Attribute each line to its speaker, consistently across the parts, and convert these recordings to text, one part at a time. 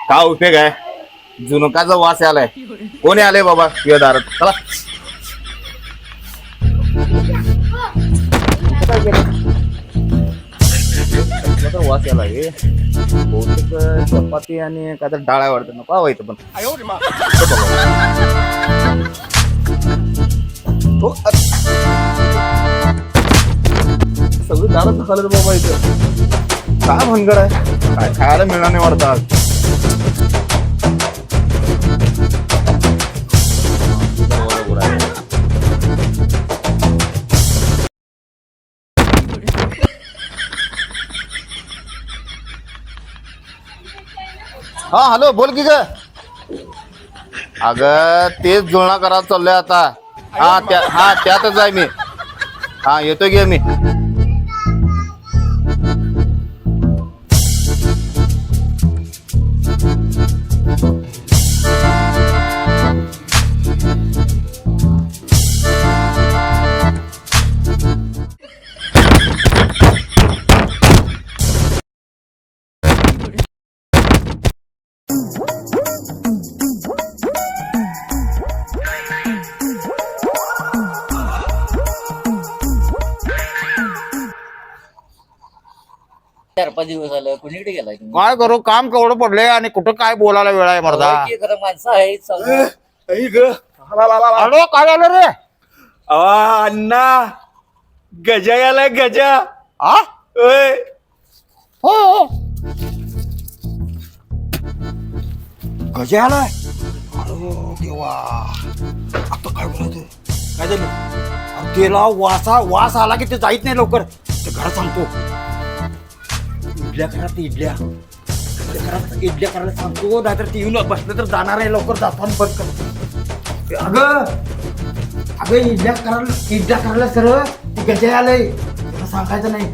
Speaker 1: काय उपयोग आहे? जुनकाचा वास आलाय. कोणी आले बाबा तुझ्या दारात? चला वास आलाय. बहुतेक चपाती आणि काय तर डाळ वाटतं नको व्हायचं पण सगळं दारात खाल्लं बाबा इथं. काय भनगड आहे? काय खायला मिळणार नाही वाटतं. हा हॅलो बोल की ग. अगं तेच जुळणा करा चाललोय आता. हा त्यातच आहे मी. हा येतो गे मी.
Speaker 2: चार पाच दिवस झालं कुणीकडे गेलाय तुम्ही?
Speaker 1: काय करू काम केवढं पडलंय आणि कुठं काय बोलायला वेळ आहे मर्दा.
Speaker 2: खरं माणसं आहेत समोर.
Speaker 1: हॅलो काय झालं रे?
Speaker 3: अण्णा गजा याला गजा.
Speaker 1: हा
Speaker 3: ओय
Speaker 1: हो गजा आलाय. अरे देवा आता काय बोलायचं? काय झालं? अरे त्याला वास आला की ते जाईत नाही लवकर. ते घरात सांगतो. इडल्या घरात इडल्या करायला सांगतो. नाहीतर ती येऊन बसलं तर जाणार आहे. लवकर जाताना बंद कर. अगं इडल्या करायला सरळ ती गजा आलंय. तुला सांगायचं नाही.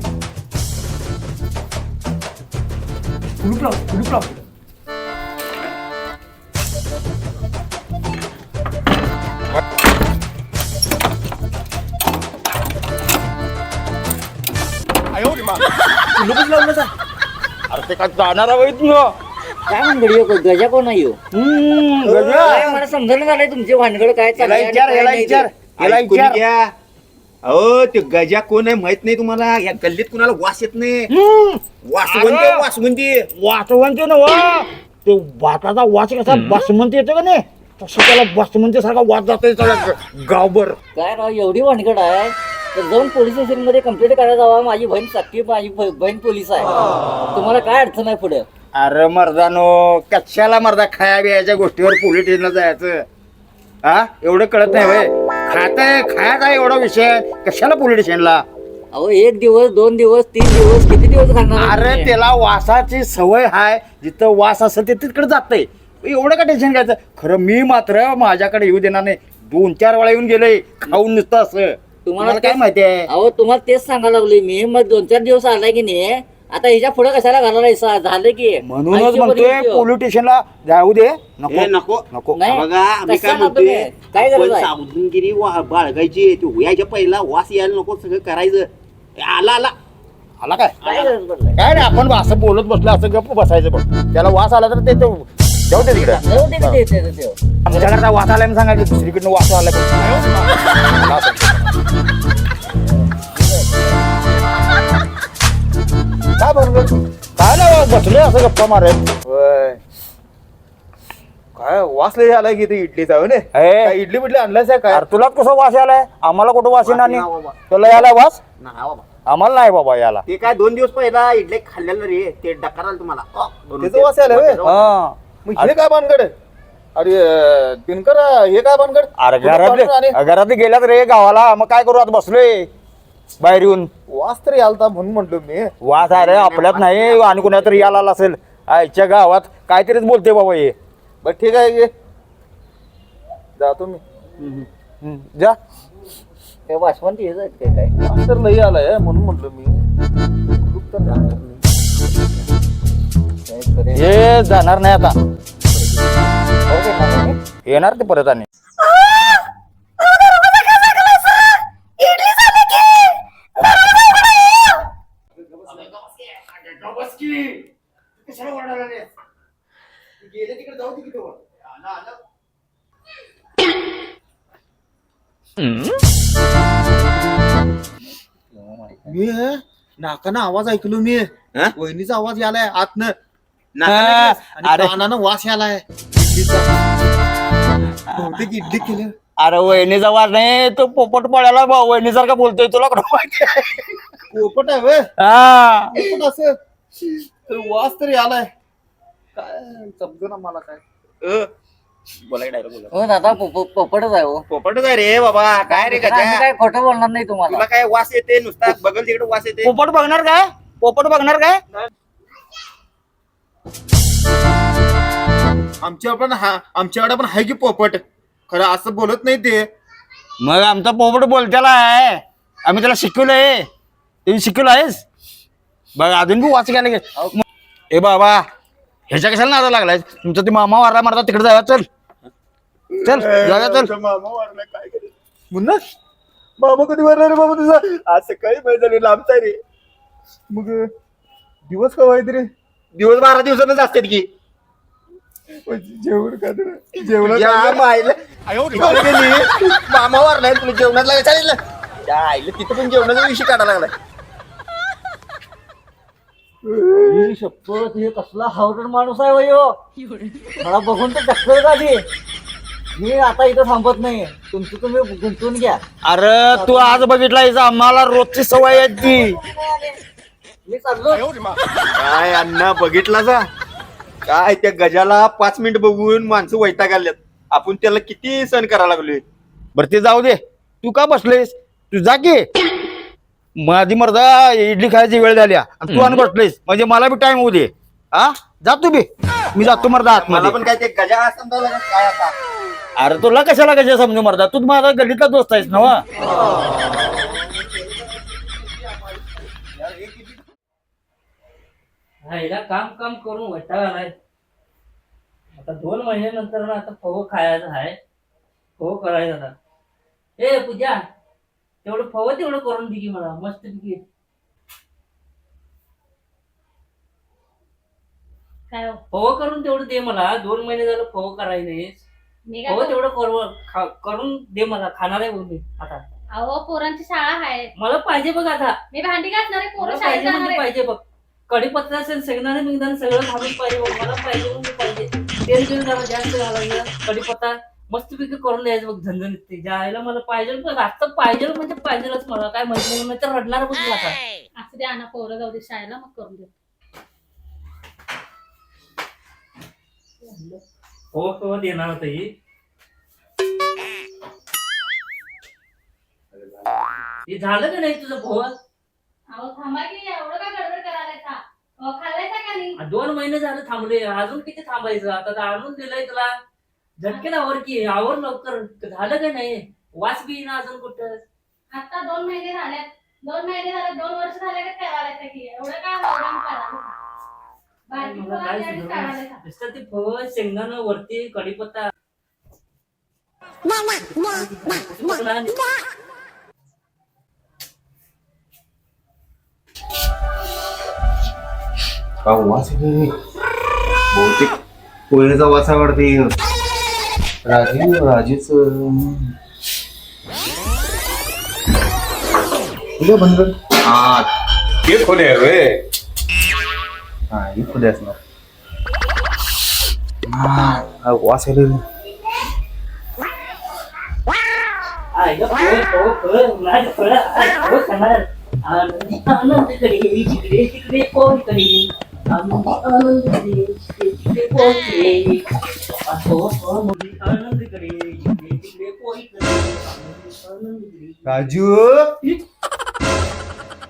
Speaker 1: कुलूप लाव. कुलूपच लावलं का? अरे ते काय जाणार आहे तुझं?
Speaker 2: काय म्हणतो गजा कोण आहे ह्यो? काय मला समजणं झालंय तुमचे भानगड काय चाललंय आणि काय नाही ते.
Speaker 3: ऐकून घ्या. अहो ते गजा कोण आहे माहित नाही तुम्हाला? या गल्लीत कुणाला वास येत नाही. वासवंती
Speaker 1: वासवंती ना वा. ते भाताचा वास कसा बासमंती येतो का नाही तसं त्याला बासमंती सारखा वास जातोय गावभर.
Speaker 2: काय राव एवढी भानगड आहे तर जाऊन पोलीस स्टेशन मध्ये कंप्लेंट करायला जावा. माझी बहीण सक्की माझी बहीण पोलीस आहे. तुम्हाला काय अडचण आहे पुढे?
Speaker 1: अरे मर्दानो कशाला मर्दा खाया बियाच्या गोष्टीवर पोलीस स्टेशनला जायचं? हा एवढं कळत नाही होय? खाया एवढा विषय कशाला पोलीस स्टेशनला?
Speaker 2: अहो 1 दिवस 2 दिवस 3 दिवस किती दिवस घालणार?
Speaker 1: अरे त्याला वासाची सवय आहे. जिथं वास असं ते तिकडे जातंय. एवढं का टेन्शन घ्यायचं? खरं मी मात्र माझ्याकडे येऊ देणार नाही. 2-4 वेळा येऊन गेलोय खाऊन नुसतं असं. तुम्हाला काय माहिती आहे?
Speaker 2: अहो तुम्हाला तेच सांगायला लागलोय मी. मग 2-4 दिवस आलाय की नाही आता हिच्या पुढे कशाला घालायला झालं की
Speaker 1: म्हणूनच म्हणतोय पोलीस स्टेशनला जाऊ दे. नको
Speaker 2: नाही,
Speaker 3: बघा आम्ही काय
Speaker 2: कशाला
Speaker 3: म्हणतोय
Speaker 2: तुम्ही? काय गरज
Speaker 3: पण
Speaker 2: आहे?
Speaker 3: सावधगिरी बाळगायची. ते याच्या पहिला वास यायला नको. सगळं करायचं. आला
Speaker 1: आला काय?
Speaker 2: काय गरज पडलंय?
Speaker 1: काय नाही आपण असं बोलत बसलो असं गप्प बसायचं बघ. त्याला वास आला तर ते जाऊ दे तिकडे.
Speaker 2: जाऊ दे की ते.
Speaker 1: आमच्याकडे वास आलाय म्हणून सांगायचं. दुसरीकडनं वास आलाय काय बरोबर काय नाही बसलोय असं गप्पा मारत.
Speaker 3: काय वास लय आलाय की ते इडलीचा हो ना? इडली बिडली आणलास काय?
Speaker 1: तुलाच कसं वास आलाय? आम्हाला कुठं वास येणार नाही. तुला यायला वास?
Speaker 3: नाही बाबा.
Speaker 1: आम्हाला नाही बाबा याला.
Speaker 3: ते काय 2 दिवस पहिला इडली खाल्लेलं रे. ते डकार आलं तुम्हाला.
Speaker 1: त्याचं वास आलं व्हय? हा.
Speaker 3: मग हे काय भानगड? अरे दिनकर हे काय भानगड?
Speaker 1: अरे घरात गेल्यात रे गावाला. मग काय करू आता बसलोय बाहेर येऊन.
Speaker 3: वास तरी आलता म्हणून म्हणलो मी.
Speaker 1: वास आहे रे आपल्यात नाही आणि कुणा तरी याला असेल. आईच्या गावात काहीतरीच बोलते बाबा हे.
Speaker 4: बर ठीक आहे ये जातो मी जा
Speaker 2: काय वासवंती येत आहेत काय
Speaker 4: आज तर लई आलाय म्हणून म्हटलं मी ग्रुप तर जाणार नाही.
Speaker 2: काय खरे
Speaker 4: हे जाणार नाही आता
Speaker 2: हो काय नाही?
Speaker 4: येणार ते परत आणि
Speaker 1: गेले तिकडे जाऊ दे की तेव्हा. मी नाकानं आवाज ऐकलो मी
Speaker 3: हा?
Speaker 1: वहिनीचा आवाज यालाय आतनं
Speaker 3: नाकाला
Speaker 1: आणि कानानं वास यालाय इडलीचा. बहुतेक इडली केलं.
Speaker 4: अरे वहिनीचा वाज नाही तो पोपट पडायला वहिनीसारखा बोलतोय तुला कुठं माहिती आहे?
Speaker 1: पोपट आहे व्हय?
Speaker 4: हा
Speaker 1: पोपट असं तर वास तरी आलाय काय समजू ना मला काय
Speaker 3: बोला डायरेक्ट बोला.
Speaker 2: हो दादा पोपटच आहे हो
Speaker 3: पोपटच आहे रे बाबा. काय रे
Speaker 2: आम्ही
Speaker 3: गजा
Speaker 2: काय खोटं बोलणार नाही तुम्हाला
Speaker 3: तुला काय वास येते नुसता बघल तिकडे वास येते.
Speaker 4: पोपट बघणार काय पोपट बघणार काय
Speaker 1: आमच्याकडे पण आहे की पोपट खरं असं बोलत नाही ते.
Speaker 4: मग आमचा पोपट बोलत्याला आहे आम्ही त्याला शिकवलंय तुम्ही शिकवलं आहेस बघ अजून बी वाच घ्यायला गे ए बाबा ह्याच्या कशाला नादा लागलाय तुमचा ते मामा वारला मारता तिकडे जाऊया चल चल जाऊया चल
Speaker 3: मामा वारला काय करे
Speaker 1: मुन्ना
Speaker 3: मामा कधी वारला रे बाबा तुझा? आज सकाळी माहिती झाली लांबचा रे.
Speaker 1: मग दिवस का व्हायचे रे
Speaker 3: दिवस 12 दिवसांच असतात की
Speaker 1: जेवण का जेवण
Speaker 3: या मायला गेली मामा वारलाय तुला जेवणात चालेल त्या आईला तिथं पण जेवणाचा विषय काढायला लागलाय.
Speaker 2: ही शपथ हे कसला हावडर माणूस आहे वय हो मला बघून तर टक्कर झाली मी आता इथं थांबत नाही तुमचं तुम्ही गुंतवून घ्या
Speaker 4: अरे तू आज बघितलायस आम्हाला रोजची सवय आहे ती
Speaker 2: मी चाललो
Speaker 3: काय अण्णा बघितला जा काय त्या गजाला 5 मिनिट बघून माणसं वैताग आल्यात. आपण त्याला किती सण करायला लागलोय.
Speaker 4: बरं ते जाऊ दे तू का बसलेस तू जा की माझी मर्दा इडली खायची वेळ झाली आणि तू आणि बसलेस म्हणजे मला बी टाइम होऊ दे हा जा तू बी मी जातो मर्दा
Speaker 3: मला
Speaker 4: आतमध्ये
Speaker 3: पण काय ते गजा समजायला काय आता
Speaker 4: अरे तुला कशाला कशा समजू मर्दा तू माझा गल्लीतला दोस्त आहेस ना वा?
Speaker 2: हिला काम काम करून वैताग आलाय आता 2 महिन्यानंतर ना आता फव खायचं आहे फव करायचं आता ए पूजा तेवढं फव तेवढं करून दे की मला मस्त पैकी
Speaker 5: काय हो?
Speaker 2: फव करून तेवढं दे मला 2 महिने झालं फव करायचे
Speaker 5: मी काय
Speaker 2: फव तेवढं करून दे मला खाणार आहे बघ मी आता
Speaker 5: अहो पोरांची शाळा आहे
Speaker 2: मला पाहिजे बघ आता
Speaker 5: मी भांडी घासणार आहे पोरं
Speaker 2: मला
Speaker 5: शाळेत
Speaker 2: पाहिजे
Speaker 5: जाणार
Speaker 2: म्हणजे
Speaker 5: आहे
Speaker 2: पाहिजे बघ कढीपत्ता असेल शेंगदाणे बिंगदाणे सगळं घालून पाहिजे बघ मला पाहिजे म्हणजे पाहिजे तेल बिल जरा जास्त घालायचं कढीपत्ता मस्तपैकी करून द्यायचं बघ झणझणीत ते ज्याला मला पाहिजे पण आता पाहिजे म्हणजे पाहिजेलच मला काय माहिती नाही तर रडणार बघ मी आता
Speaker 5: असं द्या ना पोरं जाऊ दे शाळेला मग करून देतो
Speaker 2: हो देणार होतं ही हे झालं का नाही तुझं भोवत
Speaker 5: अहो थांबा की एवढं का गडबड करायला खाल्लायचा का नाही
Speaker 2: 2 महिने झाले थांबले अजून किती थांबायचं आता तर आणून दिलंय तुला झटकेन आवर की आवर लवकर झालं का नाही वास बी ना अजून कुठं
Speaker 5: आता 2 महिने झाल्यात 2 महिने झाले 2 वर्ष झाले का ठेवायचं की एवढं काय आवडून करा बाकी
Speaker 2: मला काय सुधारणा? नुसतं ते फळ शेंगदाणं वरती कढीपत्ता
Speaker 3: वास बहुतेक पोहेचा वास आवडते राजीच बंद हा ते खोले आहे रे हा ही खोले असणार वास आहे राजू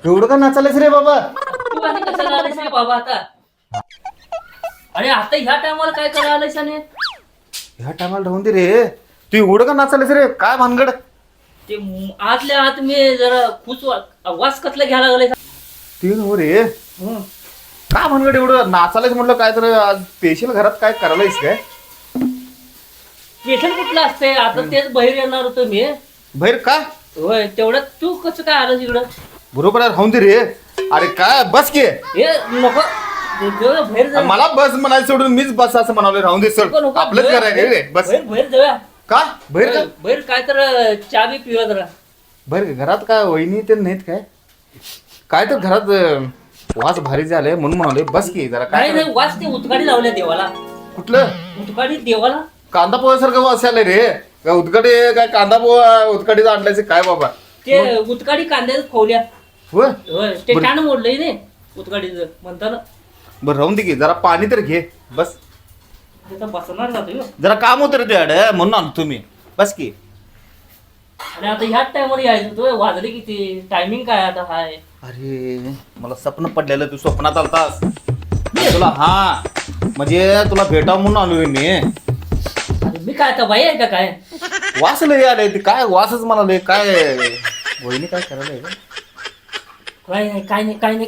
Speaker 3: एवढं का नाचायलास रे बाबा
Speaker 2: तू आणि कसं आलायस रे बाबा आता अरे आता ह्या टायमाला काय करायला आलायस आणि
Speaker 4: ह्या टायमाला राहून दे रे. तू एवढं का नाचायलास रे? काय भानगड?
Speaker 2: ते आतल्या आत मी जरा खुश वास कसला घ्यायला लागलाय.
Speaker 4: ते हो रे. काय भानगड एवढं नाचायलाच म्हटलं? काय तर आज स्पेशल घरात काय करायलायस काय?
Speaker 2: स्पेशल कुठलं असतंय? आता तेच बाहेर येणार होतो मी.
Speaker 4: बाहेर का?
Speaker 2: होय तेवढ्यात तू कसं काय आलं इकडं?
Speaker 4: बरोबर आहे, राहून दे रे. अरे काय बस की.
Speaker 2: हे नको बाहेर जा.
Speaker 4: मला बस म्हणायचं सोडून मीच बस असं म्हणाले. राहून दे सर,
Speaker 2: नको,
Speaker 4: आपलंच
Speaker 2: बाहेर-
Speaker 4: करायचं रे. बस
Speaker 2: बाहेर जाऊया.
Speaker 4: का बाहेर का?
Speaker 2: बाहेर काय तर चहा बी पिऊया जरा.
Speaker 4: बाहेर घरात काय वहिनी ते नाहीत काय? काय तर घरात वास भारी झाले म्हणून म्हणाले. बस की जरा. काय
Speaker 2: नाही नाही वास ते उतकाडी लावल्या देवाला.
Speaker 4: कुठलं
Speaker 2: उतकाडी देवाला.
Speaker 4: कांदा पोह्यासारखं वास आलाय रे. काय उदकडे काय कांदा पोहा उदकडीच आणलायचे काय बाबा?
Speaker 2: ते उतकाडी कांद्याच खोवल्या.
Speaker 4: होय.
Speaker 2: होय ते छान मोडलंय ने उतकाडीचं म्हणताना.
Speaker 4: बरं राहून दे की जरा पाणी तर घे. बस
Speaker 2: तिथं बसणार जातो ह्यो.
Speaker 4: जरा काम होतं रे तुझ्याकडे म्हणून आणतो तुम्ही. बस की.
Speaker 2: आणि आता ह्याच टायमावर यायचं तो वाजले किती टायमिंग काय आता हाय.
Speaker 4: अरे मला स्वप्न पडलेलं. तू स्वप्नात आलतास तुला. हा म्हणजे तुला भेटावं म्हणून आलोय मी.
Speaker 2: अरे मी काय आता बाई आहे का काय?
Speaker 4: वास लय आलंय. ते काय वासच म्हणाले. काय वहिनी काय करायला?
Speaker 2: काय नाही काय नाही काय नाही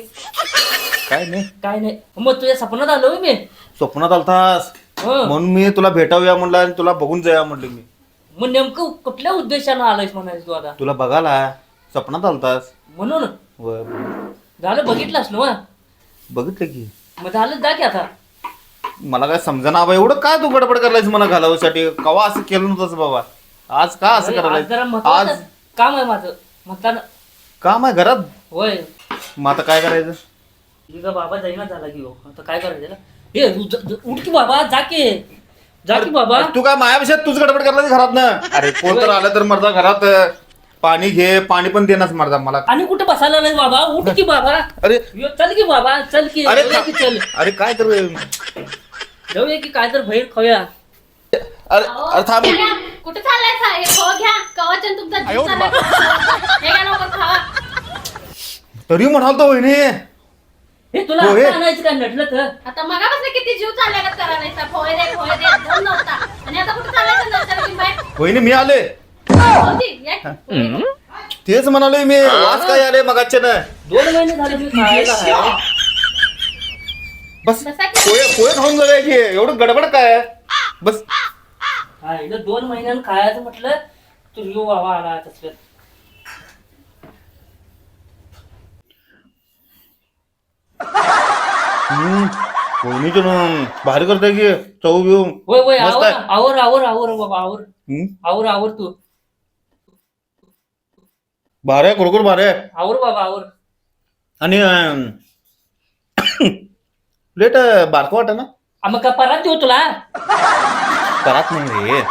Speaker 4: काय नाही.
Speaker 2: काय नाही. मग तुझ्या सपनात आलो होय मी.
Speaker 4: स्वप्नात आलतास
Speaker 2: हं.
Speaker 4: म्हणून मी तुला भेटावूया म्हणलं आणि तुला बघून जाऊया म्हणलं मी.
Speaker 2: मग नेमकं कुठल्या उद्देशानं आलायस म्हणायचं तू आता?
Speaker 4: तुला बघायला स्वप्नात आलतास.
Speaker 2: म्हणून
Speaker 4: होय.
Speaker 2: झालं बघितलंस ना?
Speaker 4: बघितलं की.
Speaker 2: मग झालं जा की आता.
Speaker 4: मला काय समजा बा एवढं काय तू गडबड करायलास मला घालावसाठी? कवा असं केलं नव्हतंस बाबा. आज का असं
Speaker 2: आज जरा
Speaker 4: करायला? आज
Speaker 2: महत्वाचं काम आहे माझं म्हणताना.
Speaker 4: काम आहे घरात.
Speaker 2: होय
Speaker 4: मग आता काय करायचं?
Speaker 2: तुझा बाबा जाईना झाला की हो. आता काय करायचं त्याला? हे उठ की बाबा जा की. जा की बाबा.
Speaker 4: तू काय मायापेक्षा तूच गडबड करायला घरात ना? अरे कोण तर आलं तर मरदा घरात पाणी घे. पाणी पण देणार मरदा मला.
Speaker 2: आणि कुठे बसायला नाही बाबा? उठ की बाबा.
Speaker 4: अरे
Speaker 2: चल की बाबा चल की.
Speaker 4: अरे
Speaker 2: जाऊया की चल.
Speaker 4: अरे काय तर
Speaker 2: जाऊया की काय तर बाहेर खाऊया.
Speaker 4: अरे अरे थांब.
Speaker 5: कुठे चाललाय? हे खो घ्या कवाचन तुमचा जीव चाललाय. हे काय नको खावा.
Speaker 4: तरी म्हणाल तो वहिनी.
Speaker 2: हे तुला
Speaker 4: हो, हे.
Speaker 2: आता आणायचं काय नटलं तर?
Speaker 5: आता मगापासून किती जीव चाललाय का करायला? फोय दे दम नव्हता. आणि आता कुठे चाललाय नव्हता की बाय?
Speaker 4: वहिनी मी आले.
Speaker 5: होती या की.
Speaker 4: तेच म्हणालोय मी. वास काय आले मगाच्या ना.
Speaker 2: 2 महिने झाले मी खायला आहे.
Speaker 4: बस
Speaker 5: बसा की.
Speaker 4: पोहे पोहे खाऊन जाऊया की. एवढं गडबड काय? बस
Speaker 2: हा इथं 2 महिन्यानं खायचं म्हटलं तू येऊ बाबा आला तसं.
Speaker 4: वहिनीच भारी करताय की. चव बिव
Speaker 2: होय होय
Speaker 4: मस्त
Speaker 2: आवर
Speaker 4: आहे.
Speaker 2: आवर आवर आवर बाबा आवर.
Speaker 4: हम्म.
Speaker 2: आवर आवर तू.
Speaker 4: भारी आहे कुरकुर भारी आहे.
Speaker 2: आवर बाबा आवर.
Speaker 4: आणि प्लेट बारकं वाटत ना?
Speaker 2: मग का परत देऊ तुला?
Speaker 4: करत नाही रे.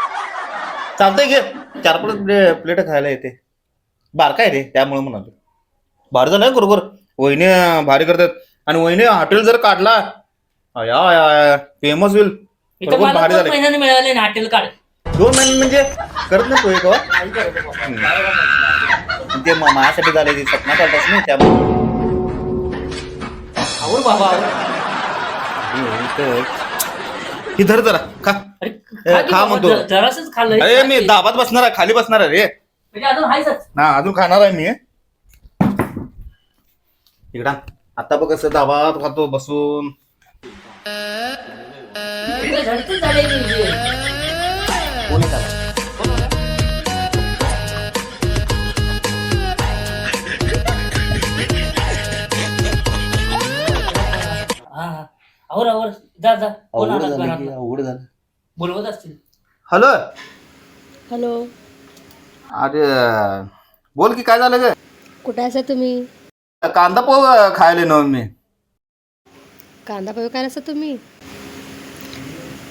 Speaker 4: चालतंय घे. 4-5 प्लेट खायला येते. बारका आहे रे त्यामुळे म्हणालो. भारी झालं कुरकुर. वहिनी भारी करतात. आणि वहिनी हॉटेल जर काढला या फेमस होईल.
Speaker 2: इथं
Speaker 4: कुरकुर
Speaker 2: मला
Speaker 4: भारी
Speaker 2: 2
Speaker 4: झाले.
Speaker 2: महिन्याने मिळाले ना हॉटेल कार्ड.
Speaker 4: 2 महिने म्हणजे करत नाही पोहे का? ते माझ्यासाठी झाले. ते स्वप्नात आलताच नाही त्यामुळे.
Speaker 2: आवर बाबा आवर.
Speaker 4: ही धर जरा खा.
Speaker 2: अरे
Speaker 4: खा म्हणतो.
Speaker 2: जरासच खाल्लं.
Speaker 4: अरे मी दाबात बसणार आहे. खाली बसणार आहे रे.
Speaker 2: म्हणजे अजून हायच.
Speaker 4: ना अजून खाणार आहे मी. इकडा आता बघ कसं दाबात खातो बसून.
Speaker 2: झडतीच झाले की.
Speaker 4: कोणी खाला?
Speaker 2: हा आवर आवर जा जा. कोण आला घरात?
Speaker 4: अवघड झालं.
Speaker 2: बोलवत असतील.
Speaker 4: हॅलो.
Speaker 6: हॅलो,
Speaker 4: अरे बोल की काय झालं ग?
Speaker 6: कुठे असा तुम्ही?
Speaker 4: कांदा पोह खायला ना मी.
Speaker 6: कांदा पोहे काय असं तुम्ही?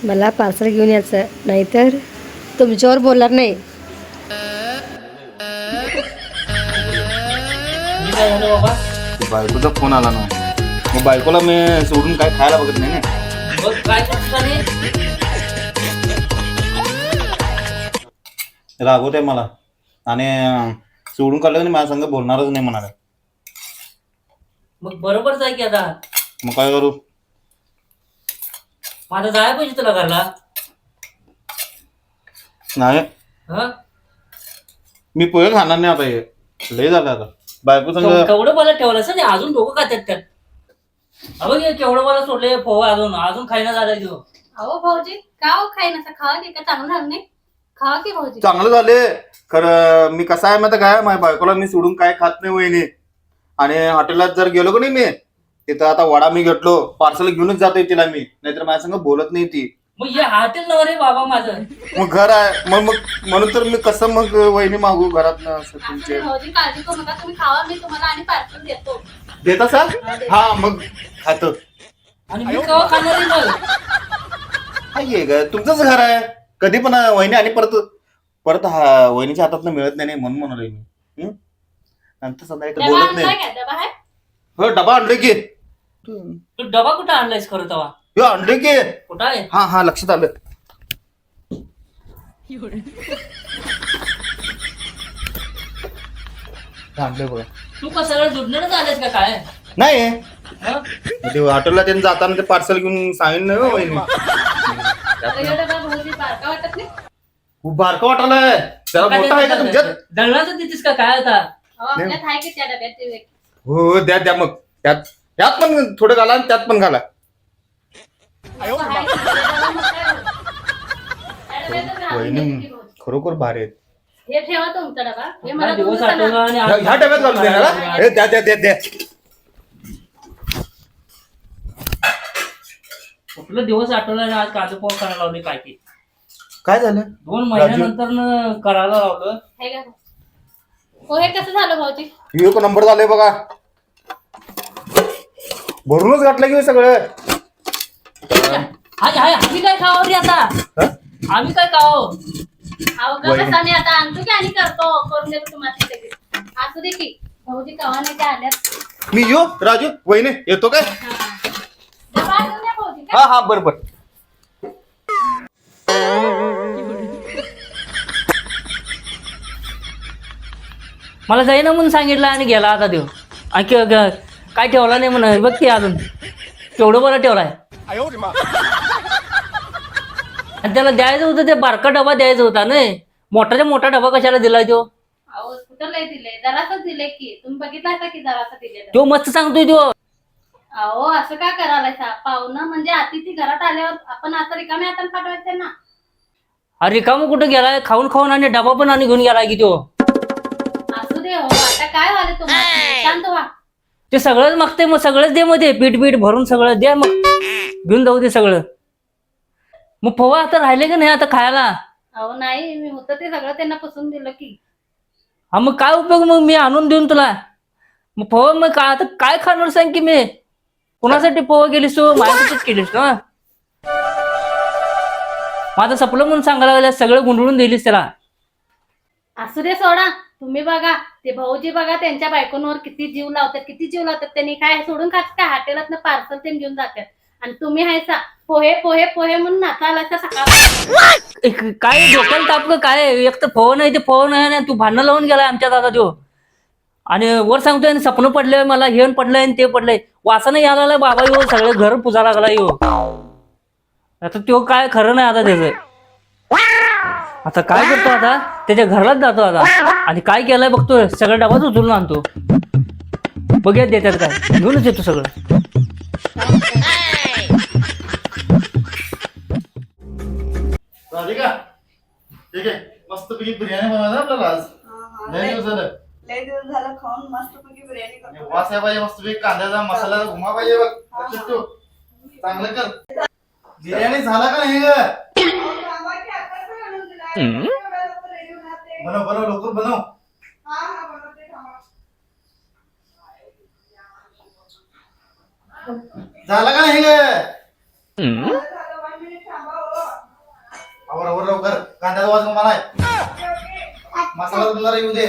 Speaker 6: मला पार्सल घेऊन यायचं, नाहीतर तुमच्यावर बोलणार नाही.
Speaker 2: मी काय झालं बाबा?
Speaker 4: बायकोचा फोन आला ना. मग बायकोला मी सोडून काय खायला बघत नाही ना.
Speaker 2: बघ काय करता रे?
Speaker 4: रागवते मला. आणि सोडून काढलं की माझ्या संग बोलणारच नाही म्हणाले.
Speaker 2: मग बरोबर जाय की आता.
Speaker 4: मग काय करू?
Speaker 2: माझं जायला पाहिजे तुला घरला.
Speaker 4: नाही
Speaker 2: हं?
Speaker 4: मी पोहे खाणार नाही आता हे लय झालं आता बायको संग
Speaker 2: केवढं मला ठेवलं असं नाही अजून डोकं खात्यात त्यात अहो हे केवढं मला सोडले पोहा अजून खायला झालाय तो
Speaker 5: अहो भाऊजी का हो खाई नसा खावा की का चांगलं झालं नाही खावा की भाऊजी
Speaker 4: चांगलं झाले खरं मी कसं आहे माहिती काय माझ्या बायकोला मी सोडून काय खात नाही वहिनी आणि हॉटेलात जर गेलो का नाही मी तिथं आता वडा मी घेतलो पार्सल घेऊनच जातोय तिला मी नाहीतर माझ्या संग बोलत नाही ती
Speaker 2: मग हे हॉटेल नवर रे बाबा माझं
Speaker 4: मग घर आहे मग म्हणून तर मी कसं मग वहिनी मागू घरात असं तुमचे
Speaker 5: भाऊजी काळजी करू नका तुम्ही खावा मी तुम्हाला आणि पार्सल देतो
Speaker 4: देता सा हा मग खातो
Speaker 2: आणि मी केव्हा खाणार आहे मग
Speaker 4: आहे ग तुमचंच घर आहे कधी पण वहिनी आणि परत हा वहिनीच्या हातात मिळत नाही म्हणून म्हणाले मी नंतर संध्याकाळी
Speaker 5: डबा
Speaker 4: बोलत
Speaker 5: आणलाय
Speaker 4: नाही
Speaker 5: का डबा आहे
Speaker 4: हो डबा आणले की
Speaker 2: तू डबा कुठं आणलायस खरं तेव्हा
Speaker 4: हो आणले की
Speaker 2: कुठं आहे
Speaker 4: हा हा लक्षात आलं आणलंय बघा
Speaker 2: तू का सगळं जुडलेलं आलेस का काय
Speaker 4: नाही
Speaker 2: हं?
Speaker 4: ते हॉटेलला त्यांनी जाताना ते पार्सल घेऊन सांगितलं ना वहिनी
Speaker 5: अरे हे डबा भाऊजी बारका वाटत नाही
Speaker 4: खूप बारका वाटायलाय त्याला मोठा आहे का तुमच्यात
Speaker 2: दळणाचं देतीस का काय आता
Speaker 5: अहो आपल्यात आहे की त्या डब्यात ते वेग.
Speaker 4: हो द्या मग त्यात पण थोडं घाला आणि त्यात पण घाला
Speaker 5: आहे की डबा मोठा आहे भाऊजी. त्या डब्यातच घालून
Speaker 4: वहिनी
Speaker 5: देते की भाऊजी.
Speaker 4: खरोखर भारी आहेत
Speaker 5: हे ठेवा तुमचा डबा हे
Speaker 2: काय
Speaker 5: मला
Speaker 2: दिवस
Speaker 5: तुम्ही
Speaker 2: आठवला
Speaker 5: सांगा.
Speaker 2: आणि
Speaker 4: ह्या डब्यात घालून देणार हा? हे द्या
Speaker 2: कुठलं दिवस आठवला आणि आज काजू पोहा करायला लावले काय की
Speaker 4: काय झालं
Speaker 2: 2 महिन्यानंतर करायला लावलं
Speaker 5: हे घ्या. हो हे कसं झालं भाऊजी
Speaker 4: एक नंबर झालंय बघा भरूनच घातलं की हे सगळं
Speaker 2: हाय आम्ही काय खावं रे आता
Speaker 4: हा?
Speaker 2: आम्ही काय खावं
Speaker 5: अहो कसं मी आता आणतो की आणि करतो करून देतो तुम्हाला तिथे असू दे की भाऊजी कवा नाही त्या आल्यात
Speaker 4: मी येऊ राजू वहिनी येतो काय
Speaker 5: डबा आणून द्या भाऊजी काय
Speaker 4: हा बरोबर
Speaker 2: मला जाईना म्हणून सांगितलं आणि गेला आता देव आणि काय ठेवला नाही म्हणून बघ की अजून केवढं बरं ठेवलाय आणि त्याला द्यायचं होतं ते बारका डबा द्यायचा होता नाही मोठाच्या मोठा डबा कशाला दिलाय तो
Speaker 5: अहो कुठं लय दिले जरासच दिले की तुम्ही बघितला का की जरासा दिले
Speaker 2: तो मस्त सांगतोय तो
Speaker 5: अहो असं का करायला पाहुणं म्हणजे अतिथी घरात आल्यावर आपण आता रिकाम्या हाताने पाठवायचं ना
Speaker 2: अरे रिकामं कुठं गेलाय खाऊन आणि डबा पण आणि घेऊन गेलाय की तो
Speaker 5: असू दे हो आता काय व्हायला तुम्हाला शांत व्हा
Speaker 2: ते सगळंच मागते मग सगळंच दे मध्ये पीठ भरून सगळं दे मग घेऊन जाऊ दे सगळं मग पोहा आता राहिले का नाही आता खायला
Speaker 5: अहो नाही मी होतं ते सगळं त्यांना पसंत दिलं की
Speaker 2: हा मग काय उपयोग मग मी आणून देऊन तुला मग पोहा मग काय आता काय खाणार सांग की मी कुणासाठी पोहा गेलीस तू माझ्यासाठीच केलीस ना माझं सपलं म्हणून सांगायला लागलं सगळं गुंडळून दिलीस त्याला
Speaker 5: असू दे सोडा तुम्ही बघा ते भाऊजी बघा त्यांच्या बायकोंवर किती जीव लावतात त्यांनी काय सोडून खात काय हॉटेलात पार्सल ते घेऊन जातात आणि तुम्ही हायसा पोहे पोहे पोहे म्हणून नाचायला सकाळ
Speaker 2: काय डोक्याला ताप का काय एक तर फोन आहे ते फोन आहे ना तू भांडणं लावून गेलाय आमच्या दादा तो आणि वर सांगतोय आणि स्वप्न पडलंय मला घेऊन पडलंय आणि ते पडलंय वासानं यायला लागलाय बाबा येऊ सगळे घर पुजा लागला येऊ आता तो काय खरं नाही आता त्याचं आता काय करतो आता त्याच्या घरालाच जातो आता आणि काय केलंय बघतो सगळं डबाच उचलून आणतो बघूयात देतात काय घेऊनच येतो सगळं
Speaker 4: राधिका ठीक आहे मस्त पैकी बिर्याणी बनवायला आपल्याला आज लय दिवस झालं
Speaker 7: लय दिवस झालं खाऊन मस्तपैकी बिर्याणी करतो.
Speaker 4: वास आहे पाहिजे मस्त पैकी कांद्याचा मसाला घुमा पाहिजे बघ लक्षात ठेव. चांगलं कर बिर्याणी झाला का नाही ग
Speaker 7: थांबा की आताच बनवून दिला. एवढ्या लवकर ready होणार ते.
Speaker 4: बनव लवकर बनव
Speaker 7: हा, बनवते, थांबा.
Speaker 4: झाला का नाही ग
Speaker 7: झालं, 1 minute थांबा हो.
Speaker 4: आवर लवकर कांद्याचा वास मला आहे
Speaker 7: ओके, ओके.
Speaker 4: मसाला तुला येऊ दे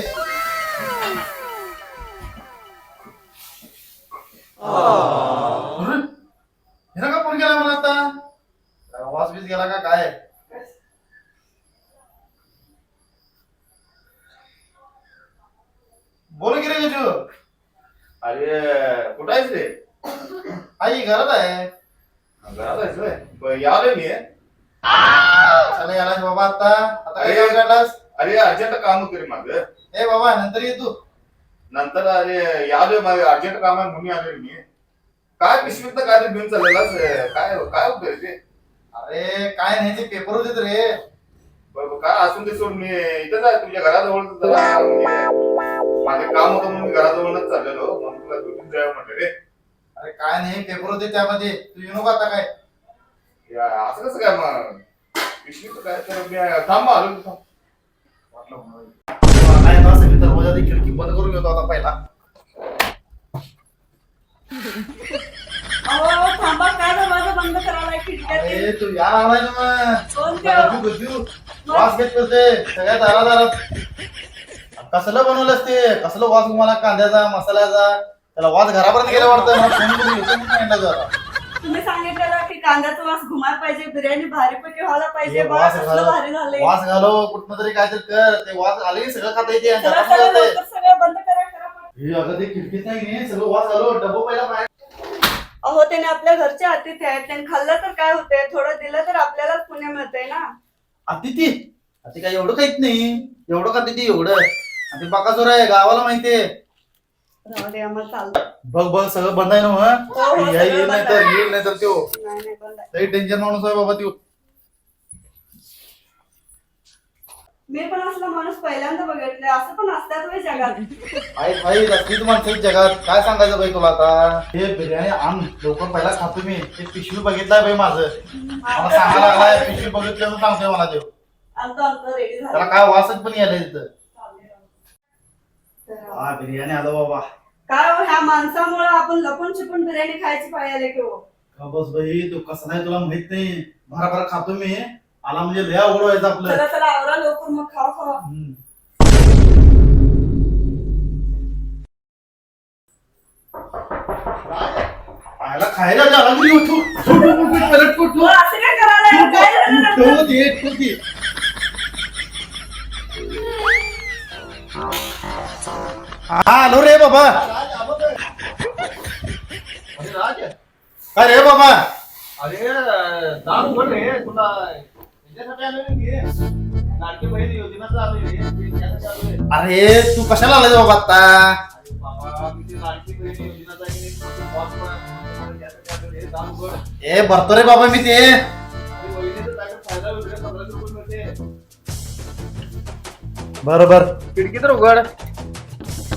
Speaker 4: हिरा का फोन केला मला आता वास बीस गेला का काय बोल की रे गजू अरे कुठं आहेस रे आई घरात आहे घरात आहेस रे यावले मी चला
Speaker 8: कुठं यालास बाबा आता काय काम काढलास?
Speaker 3: अरे अर्जंट काम करे माझं.
Speaker 8: ए बाबा नंतर ये तू.
Speaker 3: नंतर अरे यालोय माझं अर्जंट काम आहे म्हणून आलोय मी. काय पिशवीत काय ते घेऊन चाललेलास काय काय होतं रे ते?
Speaker 8: अरे काय नाही ते पेपर होते रे.
Speaker 3: बरं काय असून ते सोड मी इथंच आहे तुझ्या घराजवळ जरा माझं काम होतं म्हणून मी घराजवळच चाललेलो म्हणून तुला भेटून जावं म्हटलं रे.
Speaker 8: अरे काय नाही पेपर होते त्यामध्ये तू येऊ नको आता काय.
Speaker 3: असं कसं काय मग पिशवीत काय तर मी थांब आलो थांब.
Speaker 8: काय ना सगळी दरवाजा खिडकी बंद करून घेतो आता पहिला.
Speaker 7: अहो थांबा काय दरवाजा बंद करायला खिडक्यात
Speaker 8: अरे तू या लागलाय ना
Speaker 7: कोण
Speaker 8: मग वास घेत करते सगळ्या दारादारात. कसलं बनवलंस ते कसलं वास तुम्हाला कांद्याचा मसाल्याचा त्याला वास घरापर्यंत गेला वाटतं मला फोन करून येतो म्हणून सांगितलं जरा.
Speaker 7: तुम्ही सांगितलेलं की कांद्याचा वास घुमायला पाहिजे बिर्याणी भारीपैकी व्हायला पाहिजे
Speaker 8: हे
Speaker 7: बघा
Speaker 8: वास
Speaker 7: कसलं भारी झालंय.
Speaker 8: वास घालो कुठं तरी काहीतरी कर ते वास आले की सगळं खाता येते आणि
Speaker 7: चला
Speaker 8: घरात
Speaker 7: चला
Speaker 8: जाते.
Speaker 7: लवकर सगळं बंद करा करा.
Speaker 8: हे अगं ते खिडकीत नाही सगळं वास घालो डबो पहिला बाहेर.
Speaker 7: अहो त्याने आपल्या घरचे अतिथी आहेत त्यांनी खाल्लं तर काय होतंय थोडं दिलं तर आपल्यालाच पुण्य मिळतंय ना.
Speaker 8: अतिथी अति काय एवढं काहीच नाही एवढं का तिथे एवढं आणि बाकासोर आहे गावाला माहितीये.
Speaker 7: राहू दे आम्हाला चालतं.
Speaker 8: बघ बघ सगळं बंद आहे ना
Speaker 7: हो,
Speaker 8: मग
Speaker 7: सगळं
Speaker 8: येईल
Speaker 7: बंद
Speaker 8: नाही तर
Speaker 7: आहे.
Speaker 8: येईल नाही तर त्यो
Speaker 7: नाही नाही बंद आहे.
Speaker 8: लई डेंजर माणूस आहे बाबा त्यो.
Speaker 7: मी पण असला माणूस पहिल्यांदा बघितलंय असं पण असतात वय जगात.
Speaker 8: आई भाई रस्तीच माणसं आहेत जगात काय सांगायचं बाई तुला आता. हे बिर्याणी आण लवकर पहिला खातो मी ते पिशवी बघितलाय बाई माझं मला सांगायला लागलाय पिशवी बघितलं सांगतोय मला देव.
Speaker 7: आमचं रेडी
Speaker 8: त्याला
Speaker 7: झालं.
Speaker 8: काय वासच पण यायला तिथं.
Speaker 7: तर
Speaker 8: हा बिर्याणी आलो बाबा.
Speaker 7: काय हो ह्या माणसामुळे आपण लपून छिपून बिर्याणी खायची पाळी आले की हो.
Speaker 8: का बस बाई तू कसं नाही तुला माहित नाही भराभरा खातो मी आला म्हणजे लय अवघड व्हायचं आपलं.
Speaker 7: चला चला आवरा लवकर मग खावा खावा.
Speaker 8: पाहायला खायला जागा गेली होतो पलट
Speaker 7: हो,
Speaker 8: कुठं
Speaker 7: असं काय करायला काय झालं?
Speaker 8: हा आलो रे बाबा. काय रे बाबा.
Speaker 3: अरे दार उघड रे तुला याच्यासाठी आलोय ना मी. लाडकी बहीण योजनाचं आलोय रे त्याच्यासाठी आलोय.
Speaker 8: अरे तू कशाला आलाय बाबा आता.
Speaker 3: अरे बाबा मी ती लाडकी बहीण योजनाचा आहे की नाही, माझं boss पण त्यासाठी आलोय रे. दार उघड.
Speaker 8: ए भरतो रे बाबा मी ते.
Speaker 3: आणि वहिनीचं काय फायदा वगैरे 1500 रुपये मिळते.
Speaker 8: बरोबर
Speaker 3: खिडकी तर उघड.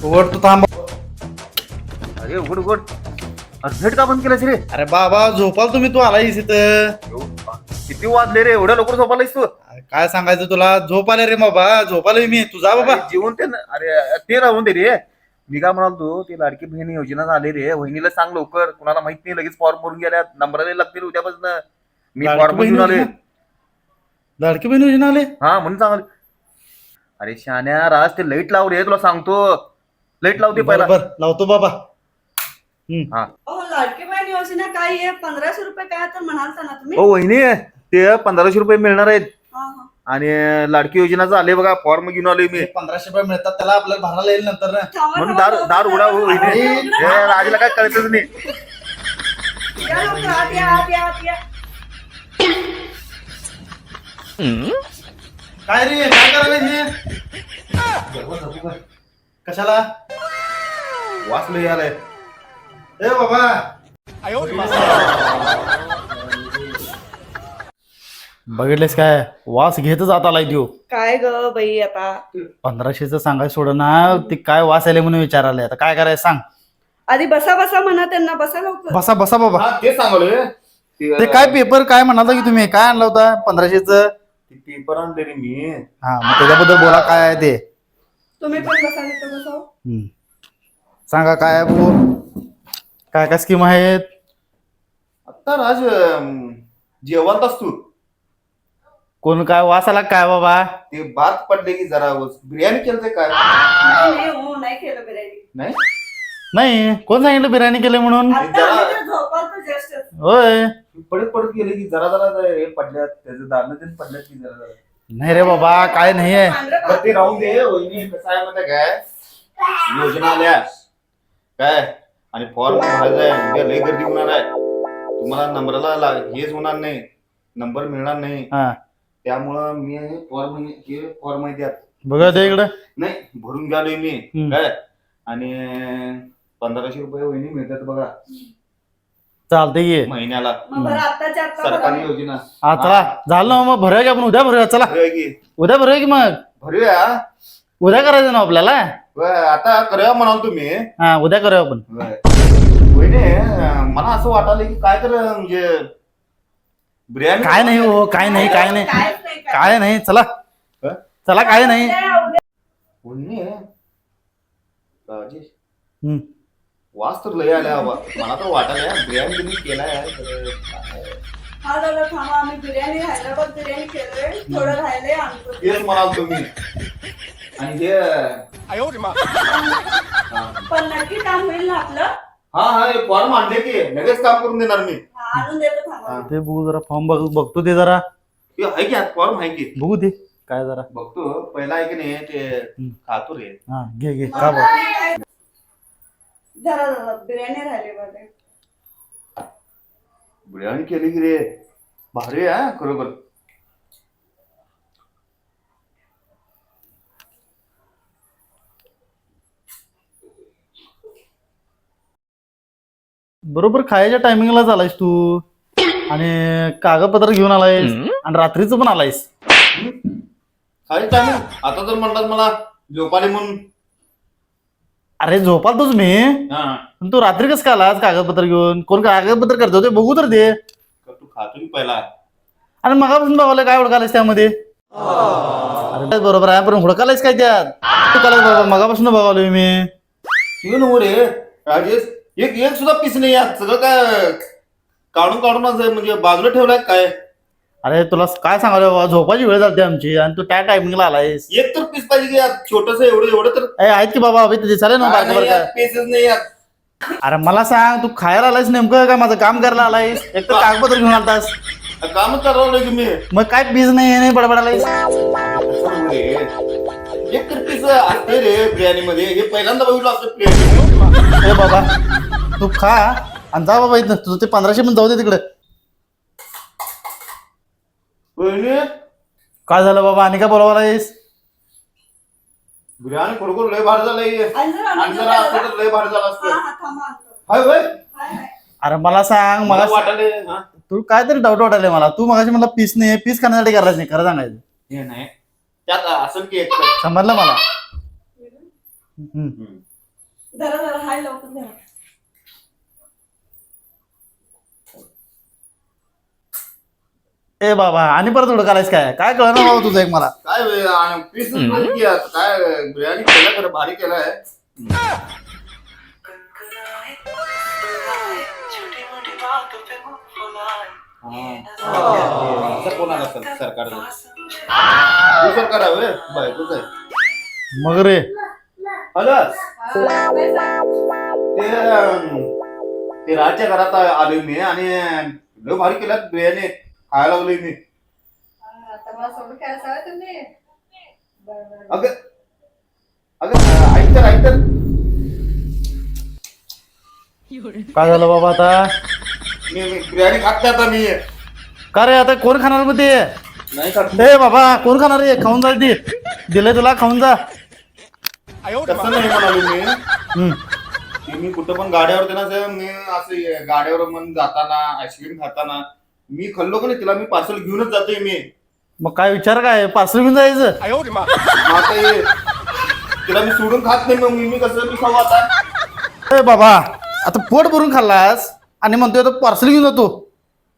Speaker 8: उघड तू थांब.
Speaker 3: अरे उघड उघड. अर्धेट का बंद केलंस रे?
Speaker 8: अरे बाबा झोपाल तुम्ही तू आलायस इथं.
Speaker 3: किती वाजले रे एवढ्या लवकर झोपालायस तू?
Speaker 8: अरे काय सांगायचं तुला झोप आले रे बाबा झोपालोय मी तुझा बाबा.
Speaker 3: अरे जेवण ते अरे ते राहून दे रे. मी काय म्हणालो ते लाडकी बहीण योजना आली रे वहिनीला सांग लवकर कुणाला माहित नाही लगेच फॉर्म भरून गेल्या नंबराला लागतील उद्यापासून. मी
Speaker 8: लाडकी
Speaker 3: फॉर्म
Speaker 8: बहीण
Speaker 3: घेऊन आले.
Speaker 8: योजना? लाडकी बहीण योजना आले.
Speaker 3: हा म्हणून सांगाल. अरे शान्या राज ते लाईट लाव रे तुला सांगतो. लाईट लावते पहिला.
Speaker 8: बरोबर लावतो बाबा.
Speaker 3: हा
Speaker 7: अहो लाडकी बहीण योजना काय आहे 1500 रुपये काय तर म्हणालता ना तुम्ही.
Speaker 3: ओ वहिनी ते 1500 रुपये मिळणार आहेत
Speaker 7: हा हा.
Speaker 3: आणि लाडकी योजनाचं आले बघा फॉर्म घेऊन आलोय मी.
Speaker 8: 1500 रुपये मिळतात त्याला आपल्याला भरायला येईल नंतर ना.
Speaker 7: थांबा,
Speaker 3: म्हणून
Speaker 7: थांबा,
Speaker 3: दार
Speaker 7: लवकर
Speaker 3: दार उघडा हो
Speaker 7: करा.
Speaker 3: वहिनी. हे राजला काय कळतच नाही.
Speaker 7: या लवकर, आत या आत या आत या.
Speaker 8: काय रे काय करायला हे. कशाला
Speaker 3: वाचलं यालाय.
Speaker 8: ए बाबा बघितलेस काय वास घेतच आता आलाय देऊ.
Speaker 7: काय ग बाई आता
Speaker 8: 1500च सांगाय सोड ना ते काय वास आले म्हणून विचारायला आता काय करायचं सांग.
Speaker 7: आधी बसा बसा म्हणा त्यांना बसा लवकर.
Speaker 8: बसा बसा बाबा.
Speaker 3: हा, तेच सांगलोय.
Speaker 8: ते काय पेपर काय म्हणाला की तुम्ही काय आणला होता 1500च.
Speaker 3: पेपर आणले रे मी.
Speaker 8: हा मग त्याच्याबद्दल बोला काय आहे ते.
Speaker 7: तुम्ही पण बसा नाही तर बसा.
Speaker 8: सांगा काय आहे बघू काय काय स्कीम आहेत.
Speaker 3: आता राज जेवण तू
Speaker 8: कोण काय वास आला काय बाबा.
Speaker 3: ते बात पडले की जरा बिर्याणी केलं काय
Speaker 7: नाही नाही, हो नाही केलं बिर्याणी.
Speaker 3: नाही
Speaker 8: नाही कोण सांगितलं बिर्याणी केली म्हणून.
Speaker 7: आता आम्ही तर झोपाल तर ज्येष्ठच.
Speaker 8: होय
Speaker 3: पडत पडत गेले की जरा जरा हे पडल्यात त्याचे दाणं ते पडल्यात की जरा जरा.
Speaker 8: नाही रे बाबा काय नाही आहे.
Speaker 7: पांढरं
Speaker 3: बरं ते राहून दे वहिनी कसं आहे माहिती काय योजना आल्या काय आणि फॉर्म भरायचा आहे उद्या लय गर्दी होणार आहे तुम्हाला नंबरला हेच होणार नाही नंबर मिळणार नाही
Speaker 8: हा
Speaker 3: त्यामुळं मी हे फॉर्म आहे त्यात
Speaker 4: बघा ते इकडे
Speaker 3: नाही भरून गेलोय मी काय आणि 1500 रुपये वहिनी मिळतात बघा
Speaker 4: चालतंय की
Speaker 3: महिन्याला
Speaker 7: मग बरं आत्ताच्या आत्ता
Speaker 3: सरकारी
Speaker 7: भरा.
Speaker 3: योजना.
Speaker 4: हा चला झालं ना मग भरूया की आपण उद्या भरूया चला
Speaker 3: भरूया की
Speaker 4: उद्या भरूया की मग
Speaker 3: भरूया
Speaker 4: उद्या करायचं ना आपल्याला
Speaker 3: आता करूया म्हणाल तुम्ही
Speaker 4: हा उद्या करूया आपण
Speaker 3: वहिनी मला असं वाटायलं की काय तर म्हणजे बिर्याणी
Speaker 4: काय नाही हो काय नाही काय नाही
Speaker 7: काहीच नाही काय.
Speaker 4: काय नाही चला चला काय नाही
Speaker 7: उद्या
Speaker 3: वहिनी राजेश
Speaker 4: हम्म.
Speaker 3: वास तर लय आल्या बाबा मला तर वाटायला बिर्याणी तुम्ही केलाय
Speaker 7: हा दादा थांबा आम्ही बिर्याणी हैदराबाद बिर्याणी केलोय थोडं राहिले आणतो
Speaker 3: तेच म्हणाल तुम्ही आणि हे
Speaker 7: पण नक्की काम होईल ना आपलं
Speaker 3: हा हे फॉर्म आणले की लगेच काम करून देणार मी
Speaker 7: हा, आणून देतो थांबा
Speaker 4: ते बघू जरा फॉर्म बघतो ते जरा
Speaker 3: हे आहे की फॉर्म आहे की
Speaker 4: बघू ते काय जरा
Speaker 3: बघतो पहिला आहे की नाही ते खातो रे
Speaker 4: हा घे घे
Speaker 7: मग
Speaker 4: का बघ
Speaker 7: मी काय- जरा जरा बिर्याणी राहिली बघा
Speaker 3: बिर्याणी केली की रे भारी आहे खरोखर
Speaker 4: बरोबर खायच्या टायमिंगला आलायस तू आणि कागदपत्र घेऊन आलायस आणि रात्रीचं पण आलायस
Speaker 3: खाली टाइम आता जर म्हणतात मला झोपाली म्हणून
Speaker 4: अरे झोपाल तूच मी
Speaker 3: हा
Speaker 4: पण तू रात्री कसं काय आलास कागदपत्र घेऊन कोण कागदपत्र करतो ते बघू तर दे
Speaker 3: तू खातो की पहिला
Speaker 4: आणि मगापासून बघायला काय हुडकालायस त्यामध्ये अरे तेच बरोबर आहे पण हुडकालायस काय त्यात तू कालायस बरोबर मगापासून बघालोय मी
Speaker 3: तू नको रे राजेश एक एक सुद्धा पीस नाही यात सगळं काय काढून काढून असं म्हणजे बाजूला ठेवलाय काय
Speaker 4: अरे तुला काय सांगायला बाबा झोपाची वेळ झाली आमची आणि तू त्या टायमिंगला आलायस
Speaker 3: एक तर पीस पाहिजे की यात छोटस एवढं तर
Speaker 4: आहेत की बाबा अभि दिसायला ना बारकं बारकं.
Speaker 3: पीसच नाही यात
Speaker 4: अरे मला सांग तू खायला आलायस नेमकं काय माझं काम करायला आलायस एक तर कागदपत्र घेऊन आलास
Speaker 3: कामच करावं की मी
Speaker 4: मग काय पीस नाही बडबडालायस
Speaker 3: एक तर पीस असते रे बिर्याणी मध्ये हे पहिल्यांदा बघितलं असतं बिर्याणी
Speaker 4: ए बाबा तू खा आणि जा बाबा इथं तुझं ते 1500 पण जाऊ दे तिकडे काय झालं बाबा आणि काय बोलावालायस
Speaker 3: बिर्याणी खरोखर लय भारी झालंय
Speaker 7: आणि जरा
Speaker 3: आणि
Speaker 7: आणून
Speaker 3: जरा
Speaker 7: देतो
Speaker 3: असं
Speaker 7: दादा.
Speaker 3: तर लय भारी झालं
Speaker 7: हा
Speaker 3: असतं
Speaker 7: हा थांबा आणतो
Speaker 3: हाय होय
Speaker 7: हाय, हाय.
Speaker 4: अरे मला सांग
Speaker 3: मला
Speaker 4: मला
Speaker 3: वाटायले हा
Speaker 4: तू काय तरी डाऊट वाटायला मला तू मगाशी मला पीस नाही पीस खाण्यासाठी करायचं नाही खरं सांगायचं
Speaker 3: हे नाही त्यात असं की एक
Speaker 4: समजलं मला हम्म.
Speaker 7: जरा जरा हाय लवकर जरा
Speaker 4: ए बाबा आणि परत हुडकालायस काय काय कळलं ना बाबा तुझं एक मला
Speaker 3: काय पीस काय बिर्याणी केलं खरं भारी केलाय कोण आला सरकार सरकार आहे होय? बायकोच आहे
Speaker 4: मग रे
Speaker 3: हॅलो ते राजच्या घरात आलोय मी आणि लय भारी केल्यात बिर्याणी खायला लागलोय मी
Speaker 7: आता मला सोडून काय सांगा तुम्ही
Speaker 3: अगं अगं ऐक तर
Speaker 4: काय झालं बाबा आता
Speaker 3: मी बिर्याणी खात नाही आता मी
Speaker 4: का रे आता कोण खाणार मग ते
Speaker 3: नाही खात
Speaker 4: ए बाबा कोण खाणार रे खाऊन जा ते दिलंय तुला खाऊन जा
Speaker 3: तसं नाही म्हणालो मी
Speaker 4: हम्म.
Speaker 3: की मी कुठं पण गाड्यावर ना सर मी असं गाड्यावर मन जाताना आईस्क्रीम खाताना मी खाल्लो का नाही तिला मी पार्सल घेऊनच जातोय मी
Speaker 4: मग काय विचार काय पार्सल घेऊन जायचं
Speaker 3: मग आता हे तिला मी सोडून खात नाही मग मी कसं मी खाऊ आता
Speaker 4: ए बाबा आता पोट भरून खाल्लास आणि म्हणतोय आता पार्सल घेऊन जातो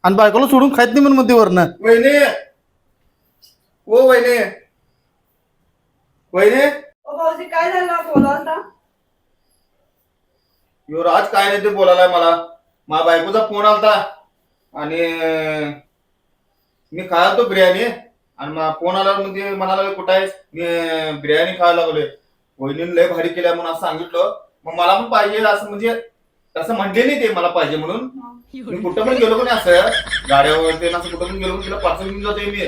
Speaker 4: आणि बायकोला सोडून खायत नाही म्हणते वरनं
Speaker 3: वहिनी ओ वहिनी वहिनी
Speaker 7: ओ भाऊजी काय झालं बोला होता
Speaker 3: यो राज काय नाही ते बोलायलाय मला माझ्या बायकोचा फोन आलता आणि मी खायला तो बिर्याणी आणि मग फोन आला म्हणजे म्हणाला कुठं आहेस मी बिर्याणी खायला लागलोय वहिनीने लय भारी केल्या म्हणून असं सांगितलं मग मला पण पाहिजे असं म्हणजे तसं म्हणले नाही ते मला पाहिजे म्हणून मी कुठं पण गेलो पण असं गाड्यावर ते असं कुठं पण गेलो तिला पार्सल घेऊन जातोय मी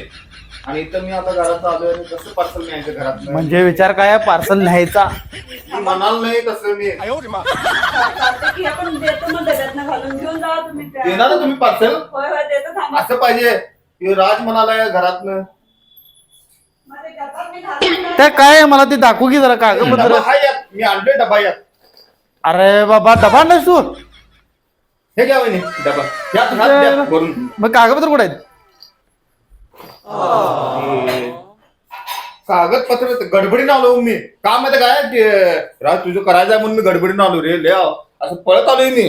Speaker 3: आणि इथं मी आता घरात आलोय आणि कसं पार्सल न्यायचं घरात
Speaker 4: म्हणजे विचार काय पार्सल न्यायचा
Speaker 3: मी म्हणाल नाही तसं मी
Speaker 7: चालतंय की आपण देतो मग डब्यातनं घालून घेऊन जा तुम्ही त्या.
Speaker 3: देणार ना तुम्ही पार्सल
Speaker 7: होय होय देतो थांबा
Speaker 3: असं पाहिजे राज म्हणालाय घरातनं
Speaker 7: मग ते डब्यात मी घालून
Speaker 8: त्या काय आहे मला ते दाखवू की जरा कागदपत्र.
Speaker 3: डबा हाय यात. मी आणलोय डबा यात.
Speaker 8: अरे बाबा डबा नाही तू.
Speaker 3: हे घ्या वहिनी डबा. यात हात द्या भरून.
Speaker 8: मग कागदपत्र कुठे आहेत?
Speaker 3: कागदपत्र गडबडीनं आलो मी. काम आहे काय राज तुझं करायचं आहे म्हणून मी गडबडीनं आलो रे. ले असं पळत आलोय मी.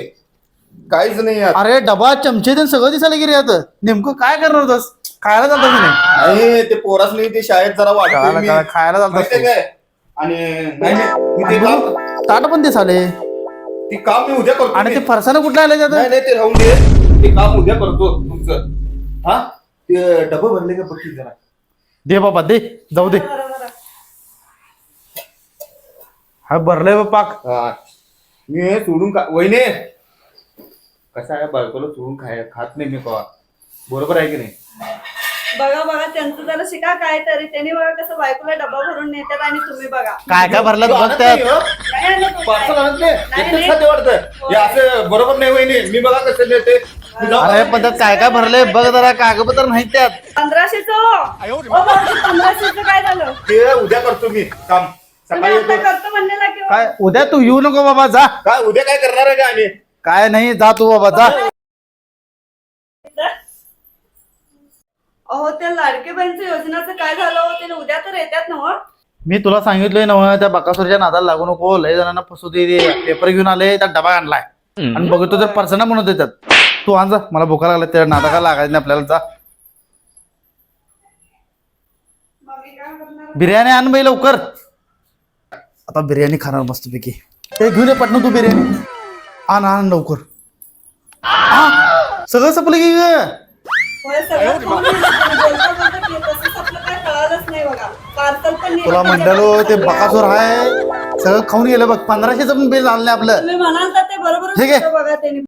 Speaker 3: काहीच नाही यात.
Speaker 8: अरे डबा चमचे ते सगळं दिसायला गेले आता. नेमकं काय करणार होतस? खायला चालतं की नाही?
Speaker 3: नाही ते पोरास नाही ते शाळेत जरा वाटतोय मी.
Speaker 8: खायला चालतं
Speaker 3: माहितीये काय आणि नाही मी ते काम
Speaker 8: ताट पण दिसाले.
Speaker 3: ते काम मी उद्या करतो.
Speaker 8: आणि ते फरसानं कुठलं आलं त्यात?
Speaker 3: नाही नाही ते राहून दे. ते काम उद्या करतो तुमचं. हा ते डबं भरले का बघ जरा.
Speaker 8: दे बाबा दे जाऊ दे. हा भरलंय बा पाक.
Speaker 3: हा मी हे सोडून वहिने कसं आहे बायकोला सोडून खात नाही मी कवा. बरोबर आहे की नाही?
Speaker 7: बघा बघा त्यांचं जरा शिका काय तरी. त्यांनी बघा कसं बायकोला डबा भरून नेतात आणि तुम्ही बघा
Speaker 8: काय काय भरलं
Speaker 3: तू
Speaker 8: बघ
Speaker 3: आणत
Speaker 8: त्यात.
Speaker 3: नाही, हो?
Speaker 7: काय आणलं तू?
Speaker 3: पार्सल आणत नाही.
Speaker 7: नाही,
Speaker 3: एकटेच
Speaker 7: नाही.
Speaker 3: खाते वाटतं. हे असं बरोबर नाही वहिनी. मी बघा कसं नेते. मी जाऊ
Speaker 8: अरे पण त्यात काय काय भरलंय बघ जरा. कागदपत्र नाही त्यात.
Speaker 7: 1500चं काय झालं?
Speaker 3: ते उद्या करतो मी काम.
Speaker 7: तुम्ही
Speaker 3: सकाळी
Speaker 7: आता
Speaker 3: येतो.
Speaker 7: करतो म्हणलेला किंवा
Speaker 8: काय उद्या तू येऊ नको बाबा जा.
Speaker 3: काय उद्या काय करणार आहे का आम्ही?
Speaker 8: काय नाही जा तू बाबा जा.
Speaker 7: अहो त्या लाडके बहिणीच्या योजनाचं काय झालं हो? ते उद्या तर येतात ना हो?
Speaker 8: मी तुला सांगितलंय ना त्या बकासूरच्या नादाला लागू नको. लय जणांना फसू दे. पेपर घेऊन आले त्यात डबा आणलाय आणि बघतो तर पर्सना म्हणत येतात. तू आण जा. मला भुका लागला त्या नादाला लागायचं नाही आपल्याला. जा
Speaker 7: मग मी काय करणार?
Speaker 8: बिर्याणी आण बाई लवकर. आता बिर्याणी खाणार मस्तपैकी. ते घेऊन ये पटना तू बिर्याणी. आण आण लवकर. सगळं संपलं की ग.
Speaker 7: होय, सगळं खाऊन गेलं. बोलता बोलता की तसंच आपलं काय कळालंच नाही बघा. पार्सल पण नाही.
Speaker 8: तुला म्हणलेलो ते बकासूर आहे सगळं खाऊन गेलं बघ. 1500चं पण बिल आणलंय आपलं.
Speaker 7: तुम्ही म्हणाल तर ते बरोबर
Speaker 8: ठीक आहे.
Speaker 7: बघा त्यांनी.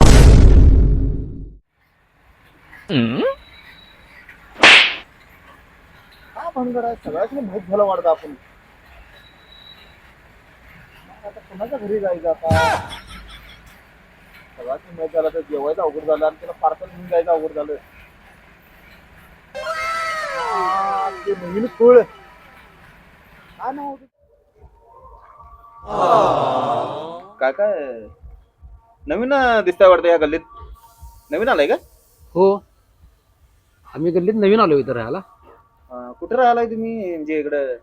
Speaker 3: सगळ्याच भूत झालं वाटतं आपण. आता कोणाच्या घरी जायचं आता? सगळ्याच माहिती झालं तर जेवायचं अवघड झालं आणि त्याला पार्सल घेऊन जायचं अवघड झालं. ते नवीन फळ काय नाव काय काय नवीन दिसतंय वाटतं या गल्लीत. नवीन आलाय का?
Speaker 9: हो आम्ही गल्लीत नवीन आलो इथं राहायला.
Speaker 3: कुठे राहिलाय तुम्ही? म्हणजे इकडं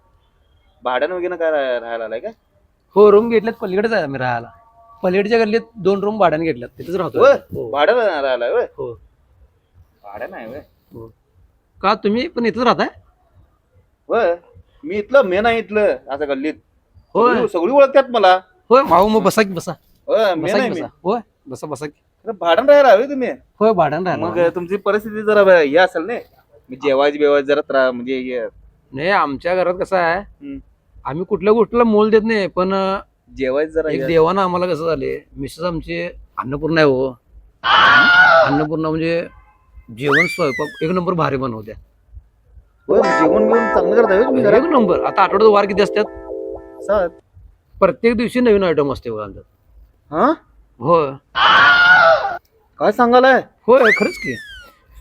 Speaker 3: भाड्यानं वगैरे काय राहायला आलाय का?
Speaker 9: हो रूम घेतल्यात पलीकडेच आहे आम्ही राहायला. पलीकडच्या गल्लीत 2 रूम भाड्याने घेतल्यात तिथेच राहतो.
Speaker 3: होय
Speaker 9: हो.
Speaker 3: भाड्यानं राहिलाय होय?
Speaker 9: हो.
Speaker 3: भाड्या नाही होय?
Speaker 9: का तुम्ही पण इथंच राहताय?
Speaker 3: होय मी इथलं मेन आहे इथलं असं गल्लीत.
Speaker 9: होय
Speaker 3: सगळी ओळखतात मला.
Speaker 9: होय भाऊ मग बसा की बसा.
Speaker 3: होय मेन
Speaker 9: बसा
Speaker 3: आहे
Speaker 9: की
Speaker 3: मी.
Speaker 9: बसा. होय बसा बसा की.
Speaker 3: भाड्यानं राहायला हवी तुम्ही.
Speaker 9: होय भाड्याने
Speaker 3: मग
Speaker 9: राहिला.
Speaker 3: तुमची परिस्थिती जरा हे असेल ना. मी जेवायची जरा म्हणजे हे
Speaker 9: नाही आमच्या घरात कसं आहे
Speaker 3: हम्म.
Speaker 9: आम्ही कुठल्या गोष्टीला मोल देत नाही पण
Speaker 3: जेवायचं जरा
Speaker 9: एक
Speaker 3: हे.
Speaker 9: देवानं आम्हाला कसं झाले मिसेस आमची अन्नपूर्णा आहे हो. अन्नपूर्णा म्हणजे जेवण स्वयंपाक 1 नंबर भारी बनवत्या.
Speaker 3: होय, जेवण बिवण चांगलं करताय होय तुम्ही घरात?
Speaker 9: 1 नंबर. आता आठवड्यात वार किती असतात?
Speaker 3: 7.
Speaker 9: प्रत्येक दिवशी नवीन आयटम असते बघा आमच्यात.
Speaker 3: हा
Speaker 9: होय
Speaker 3: काय सांगालाय?
Speaker 9: होय खरंच की.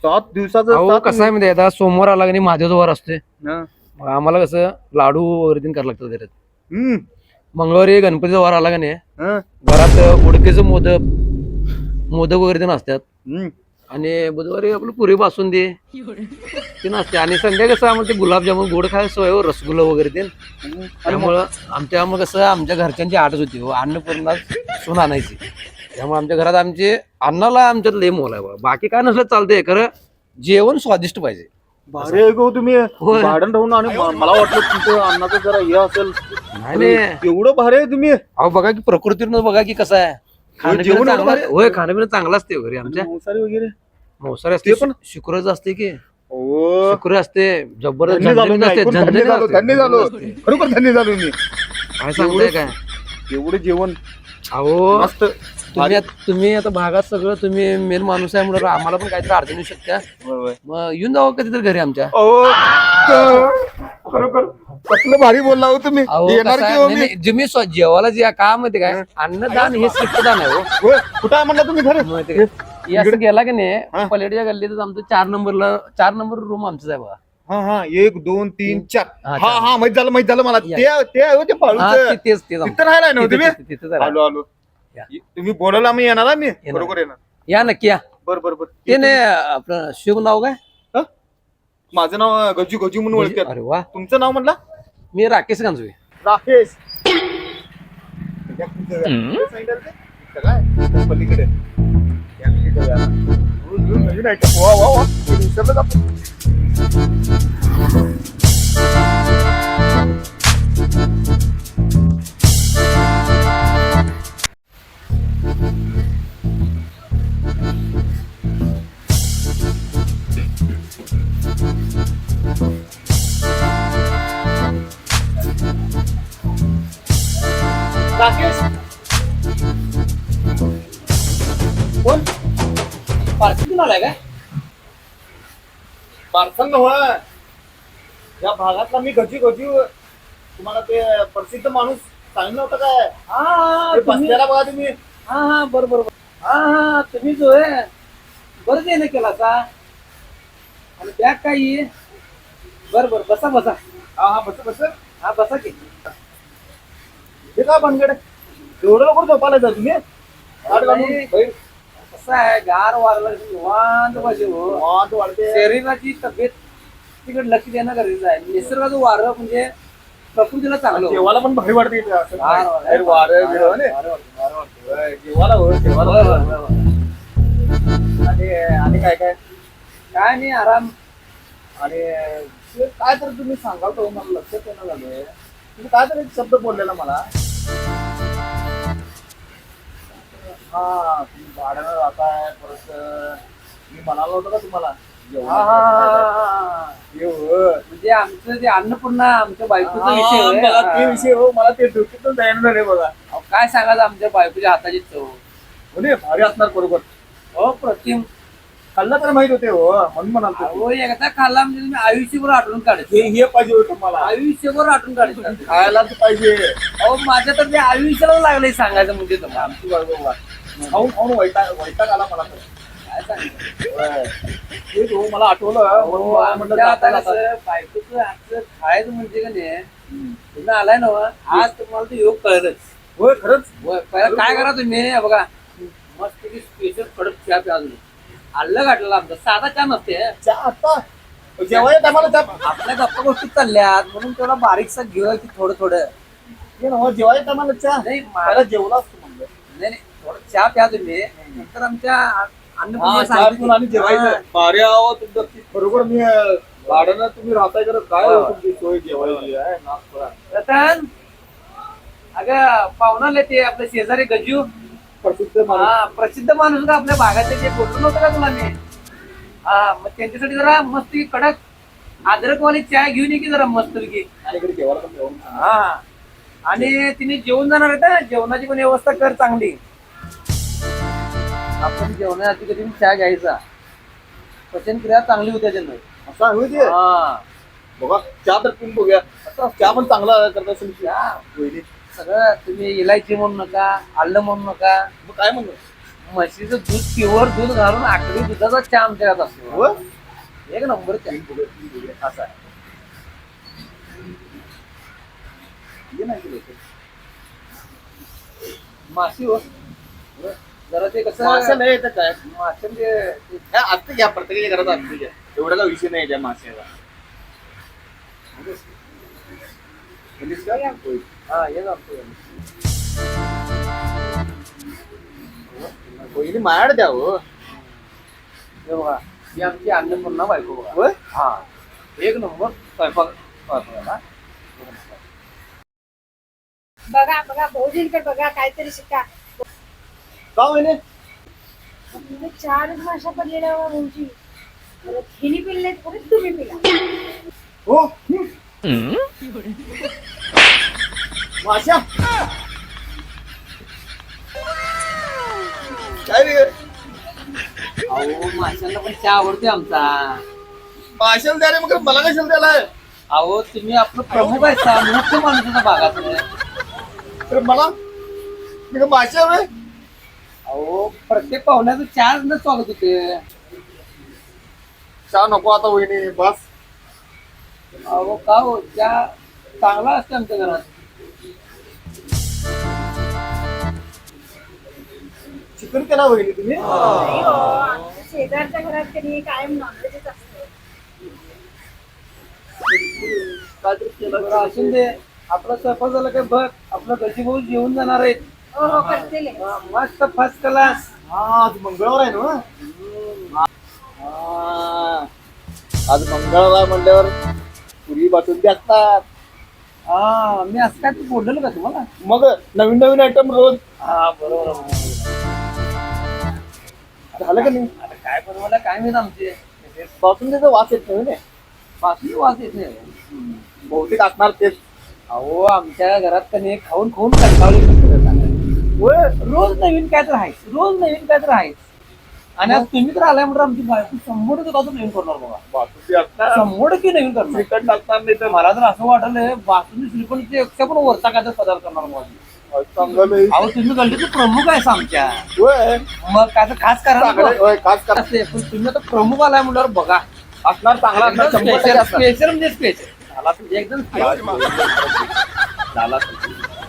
Speaker 3: 7 दिवसाचं
Speaker 9: अहो
Speaker 3: 7
Speaker 9: कसं आहे म्हणजे आता सोमवार आला की नाही महादेवचा वार असते.
Speaker 3: हा.
Speaker 9: मग आम्हाला कसं लाडू वगैरे तीन करायला लागतात घरात.
Speaker 3: हम्म.
Speaker 9: मंगळवारी गणपतीचा वार आला का नाही
Speaker 3: हा.
Speaker 9: घरात उडकेचं मोदक वगैरे ते असतात.
Speaker 3: हम्म.
Speaker 9: आणि बुधवारी आपलं पुरी बासुंदी ते नसते. आणि संध्या कसं आम्हाला ते गुलाबजामुन गोड खायला सोय हो रसगुल्ला वगैरे ते. त्यामुळं आमच्यामुळे कसं आमच्या घरच्यांची आठच होती हो अन्नपूर्णा सून आणायची. त्यामुळे आमच्या घरात आमचे अन्नाला आमच्यात लय मोल आहे बघा. बाकी काय नसलं चालतंय खरं जेवण स्वादिष्ट पाहिजे.
Speaker 3: भारी आहे गो तुम्ही
Speaker 9: होय.
Speaker 3: भाडण राहून आणि मला वाटलं तुमचं अन्नाचं जरा हे असेल.
Speaker 9: नाही नाही
Speaker 3: एवढं भारी आहे तुम्ही.
Speaker 9: अहो बघा की प्रकृतीनं बघा की कसं आहे खाणं
Speaker 3: जेवण
Speaker 9: चांगलं
Speaker 3: वगैरे?
Speaker 9: आहे. होय खाणं पिणं चांगलं असते घरी आमच्या.
Speaker 3: मांसाहारी वगैरे
Speaker 9: मांसाहारी असते
Speaker 3: ते पण?
Speaker 9: शुक्रच असते की
Speaker 3: हो
Speaker 9: शुक्र असते जबरदस्त
Speaker 3: धन्य झालो
Speaker 9: झणझणीत
Speaker 3: मी,
Speaker 9: असते,
Speaker 3: ऐकून
Speaker 9: झणझणीत
Speaker 3: धन्य झालो,
Speaker 9: असते.
Speaker 3: धन्य झालो. खरोखर धन्य झालो मी.
Speaker 9: काय सांगताय काय
Speaker 3: एवढं जेवण
Speaker 9: अहो
Speaker 3: मस्त.
Speaker 9: तुम्ही आता भागात सगळं तुम्ही मेन माणूस आहे म्हणून आम्हाला पण काहीतरी अडचण येऊ शकत्या.
Speaker 3: होय, होय.
Speaker 9: मग येऊन जावं कधीतरी घरी आमच्या.
Speaker 3: खरोखर कसलं भारी बोलला हो तुम्ही.
Speaker 9: अहो
Speaker 3: येणार
Speaker 9: कसं
Speaker 3: की
Speaker 9: आहे,
Speaker 3: हो
Speaker 9: नाही,
Speaker 3: मी.
Speaker 9: नाही, तुम्ही जेवायला जे काय माहिती काय अन्नदान हे श्रेष्ठदान आहे हो.
Speaker 3: होय, कुठं आहे म्हणला तुम्ही खरं?
Speaker 9: माहिती काय? हे असं गेला की
Speaker 3: हा.
Speaker 9: नाही पलेटच्या गल्लीतच आमचं 4 नंबर रूम आमचं आहे बघा.
Speaker 3: हा हा 1 2 3 4
Speaker 9: हा,
Speaker 3: हा हा माहित झालं मला
Speaker 9: या.
Speaker 3: ते आहे हो, ते
Speaker 9: हा,
Speaker 3: बाळूचं.
Speaker 9: तेच
Speaker 3: तिथं राहिलाय ना हो तुम्ही
Speaker 9: तिथं जरा.
Speaker 3: आलो
Speaker 9: या.
Speaker 3: तुम्ही बोलायला मी येणार मी बरोबर येणार
Speaker 9: या नक्की या
Speaker 3: बरं
Speaker 9: ते नाही आपलं शुभ नाव काय
Speaker 3: माझं नाव गजू गजू म्हणून ओळखतात
Speaker 9: अरे वा
Speaker 3: तुमचं नाव म्हटलं
Speaker 9: मी राकेश गांजवे
Speaker 3: राकेश काय पलीकडे वा वा वा विसरलं का आपण? राकेश
Speaker 9: कोण पार्किंग आलाय काय
Speaker 3: पार्सल नव्ह या भागातला मी गजू गजू तुम्हाला ते प्रसिद्ध माणूस सांगितलं होतं काय
Speaker 9: हा
Speaker 3: ते बसलेला बघा तुम्ही
Speaker 9: हा बरोबर हा तुम्ही जो आहे बरं देणं केला का आणि बॅग काय बरं बसा बसा
Speaker 3: हा बस
Speaker 9: हा बसा की
Speaker 3: हे काय बनगड एवढं लवकर झोपायला जा तुम्ही आठ घालून बैठ.
Speaker 9: कसं आहे गार वारला निवांत पाहिजे हो
Speaker 3: वाद वाढते
Speaker 9: शरीराची तब्येत तिकडे लक्ष देणं गरजेचं आहे निसर्गाचं वारं म्हणजे प्रकृतीला चांगलं हो.
Speaker 3: जेवायला पण भारी वाटते इथे असं.
Speaker 9: गार वारं.
Speaker 3: बाहेर वारं बिरं, ने?
Speaker 9: वारं वाटतं, वारं वाटतं.
Speaker 3: होय, जेवायला हो जेवायला
Speaker 9: होय,
Speaker 3: हो.
Speaker 9: होय, होय, होय.
Speaker 3: आणि काय काय
Speaker 9: काय नाही आराम
Speaker 3: आणि ते काय तर तुम्ही सांगाल तो मला लक्षात येणं झालंय तुम्ही काय तर एक शब्द बोललेला मला हा तुम्ही भाड्यानं राहताय परत मी म्हणालो होतो का तुम्हाला हे हो.
Speaker 9: म्हणजे आमचं जे अन्नपूर्णा आमच्या बायकोचा विषय
Speaker 3: हा,
Speaker 9: होय.
Speaker 3: मला ते विषय हो मला ते डोक्यातून जायला झाले बघा
Speaker 9: अहो, काय सांगायचं आमच्या बायकोच्या हाताची चव
Speaker 3: म्हणजे भारी असणार बरोबर
Speaker 9: हो प्रतिम
Speaker 3: खाल्लं तर माहित होते हो म्हणून म्हणाल
Speaker 9: अहो एकदा खाल्ला म्हणजे तुम्ही आयुष्यभर आठवून काढायचं
Speaker 3: हे पाहिजे होतं मला
Speaker 9: आयुष्यभर आठवून काढायचं
Speaker 3: खायलाच पाहिजे
Speaker 9: अहो माझ्या तर ते आयुष्याला लागलंय सांगायचं म्हणजे तुम्हाला
Speaker 3: आमची बायको खाऊन खाऊन वैताग आला मला तर.
Speaker 9: काय सांगायचं
Speaker 3: होय. तेच हो मला आठवलं म्हणून मला म्हटलं
Speaker 9: आमच्या
Speaker 3: जाता
Speaker 9: आता
Speaker 3: जाता.
Speaker 9: कसं बायकोचं हातचं खायचं म्हणजे का नाही तुम्ही आलाय ना आज तुम्हाला ते योग कळलंच
Speaker 3: होय खरंच
Speaker 9: होय, पहिला काय करा तुम्ही हे बघा मस्त स्पेशल कडक चहा प्या तुम्ही आल्लं घातलेला आमचा साधा चहा नसते
Speaker 3: चहा आता जेवायला टायमाला चहा
Speaker 9: आपल्या गप्पा गोष्टी चालल्यात म्हणून तेवढा बारीकसा घेऊ की थोडं थोडं
Speaker 3: हे ना जेवायला टायमाला चहा
Speaker 9: नाही
Speaker 3: मला जेवला असतो म्हणलं
Speaker 9: नाही थोडं चहा प्या तुम्ही नंतर आमच्या
Speaker 3: हा,
Speaker 9: अन्नपूर्णा
Speaker 3: चहा
Speaker 9: सांगितली.
Speaker 3: पिऊन आणि जेवायचं
Speaker 9: हा.
Speaker 3: भारी आहो तुमचं बरोबर मी भाड्यानं तुम्ही राहताय करत काय
Speaker 9: होय,
Speaker 3: हो
Speaker 9: होय.
Speaker 3: तुमची सोय जेवायची आहे नाश्ता.
Speaker 9: रतन अगं पाहुणाले ते आपले शेजारी गजू
Speaker 3: प्रसिद्ध माणूस.
Speaker 9: हा प्रसिद्ध माणूस का आपल्या भागातले जे बोलतो नव्हतं का तुला मी हा मग त्यांच्यासाठी जरा मस्त कडक अद्रकवाली चहा घेऊन ये की जरा मस्त पैकी
Speaker 3: आणि इकडे जेवायला पण जेवण.
Speaker 9: हा आणि तिने जेवण जाणार आहे ना जेवणाची पण व्यवस्था कर चांगली आपण जेवणाआधी कधी चहा घ्यायचा पचन क्रिया चांगली होत्या त्यानं
Speaker 3: असं आहे होय ते
Speaker 9: हा
Speaker 3: बघा चहा तर पिऊन बघूया चहा पण चांगला करत असेल
Speaker 9: चहा
Speaker 3: वहिनी.
Speaker 9: सगळं तुम्ही इलायची म्हणू नका आलं म्हणू नका
Speaker 3: मग काय म्हणलं
Speaker 9: म्हशीचं दूध प्युअर दूध घालून आखरी दुधाचा चहा आमच्याकडे असतो
Speaker 3: होय?
Speaker 9: एक नंबर चहा असा आहे
Speaker 3: हे नाही केलं ते.
Speaker 9: माशी हो जरा ते कसं
Speaker 3: मासे नाही तर काय
Speaker 9: माशांचे
Speaker 3: हा, आत्ता घ्या प्रत्येकाच्या घरात आत्ता घ्या एवढा का विषय नाही त्या माश्याचा पोलीस काय? होय.
Speaker 9: हा हे जातो
Speaker 3: पहिली मायाड द्या हो
Speaker 9: हे बघा ही आमची अन्नपूर्णा बायको बघा
Speaker 3: होय?
Speaker 9: हा एक नंबर स्वयंपाक
Speaker 6: बघा बघा भाऊजींकडे बघा काहीतरी शिका
Speaker 3: का महिने
Speaker 6: तुम्ही 4 भाषा पडलेल्या भाऊजी हिनी पिल्ले परत तुम्ही पिला
Speaker 3: हो माशा काय रे
Speaker 9: अहो माशांना पण चहा आवडते आमचा
Speaker 3: माशाला द्या रे मग मला कशाला द्यालाय
Speaker 9: अहो तुम्ही आपलं प्रमुख आहे मुख्य माणसाचा भागात
Speaker 3: तर मला माशा रे
Speaker 9: अहो प्रत्येक पाहुण्याचं चहाच न स्वागत होते
Speaker 3: चहा नको आता वहिनी बस
Speaker 9: अहो का हो त्या चांगला असते आमच्या घरात.
Speaker 3: चिकन केला वहिनी तुम्ही?
Speaker 7: नाही हो, आमच्या शेजारच्या घरात कधी कायम नॉनव्हेजच असतं.
Speaker 9: बरं, असून दे. आपला स्वयंपाक झाला काय बघ, आपलं गजी भाऊ जेवून जाणार आहेत.
Speaker 7: हो हो करते ले.
Speaker 9: मस्त फर्स्ट क्लास.
Speaker 3: आज मंगळवार आहे ना? आज मंगळवार म्हणल्यावर पुरी बाटून असतात.
Speaker 9: हा मी असं काय बोललेलं का तुम्हाला?
Speaker 3: मग नवीन नवीन आयटम रोज.
Speaker 9: हा बरोबर.
Speaker 3: झालं का नाही?
Speaker 9: आता काय बनवायला काय माहित आमचे
Speaker 3: बाटून त्याचा वास येत नाही ना.
Speaker 9: पासून वास येत नाही.
Speaker 3: बहुतेक असणार तेच.
Speaker 9: अहो आमच्या घरात कधी खाऊन खाऊन कंटाळले. रोज नवीन काय तर आहेच, रोज नवीन काय तर आहेच. आणि आज तुम्ही तर आलाय म्हणून आमची बायको 100% काहीतरी नवीन करणार बघा.
Speaker 3: बाटून असणार.
Speaker 9: 100% नवीन करणार.
Speaker 3: चिकन टाकणार नाही तर
Speaker 9: मला तर असं वाटलंय बासुंदी श्रीखंडची एकट्या पण वरचा काय तर पदार्थ करणार मग.
Speaker 3: चांगलं नाही.
Speaker 9: अहो तुम्ही गल्लीचे प्रमुख आहे आमच्या.
Speaker 3: होय.
Speaker 9: मग काय तर खास करा ना
Speaker 3: चांगलं आहे.
Speaker 9: बघ.
Speaker 3: होय, खास करा.
Speaker 9: असते, पण तुम्ही आता प्रमुख आलाय म्हणल्यावर बघा
Speaker 3: असणार चांगला असणार. 100%
Speaker 9: स्पेशल
Speaker 3: असणार.
Speaker 9: स्पेशल म्हणजे स्पेशल एकदम
Speaker 3: झाला.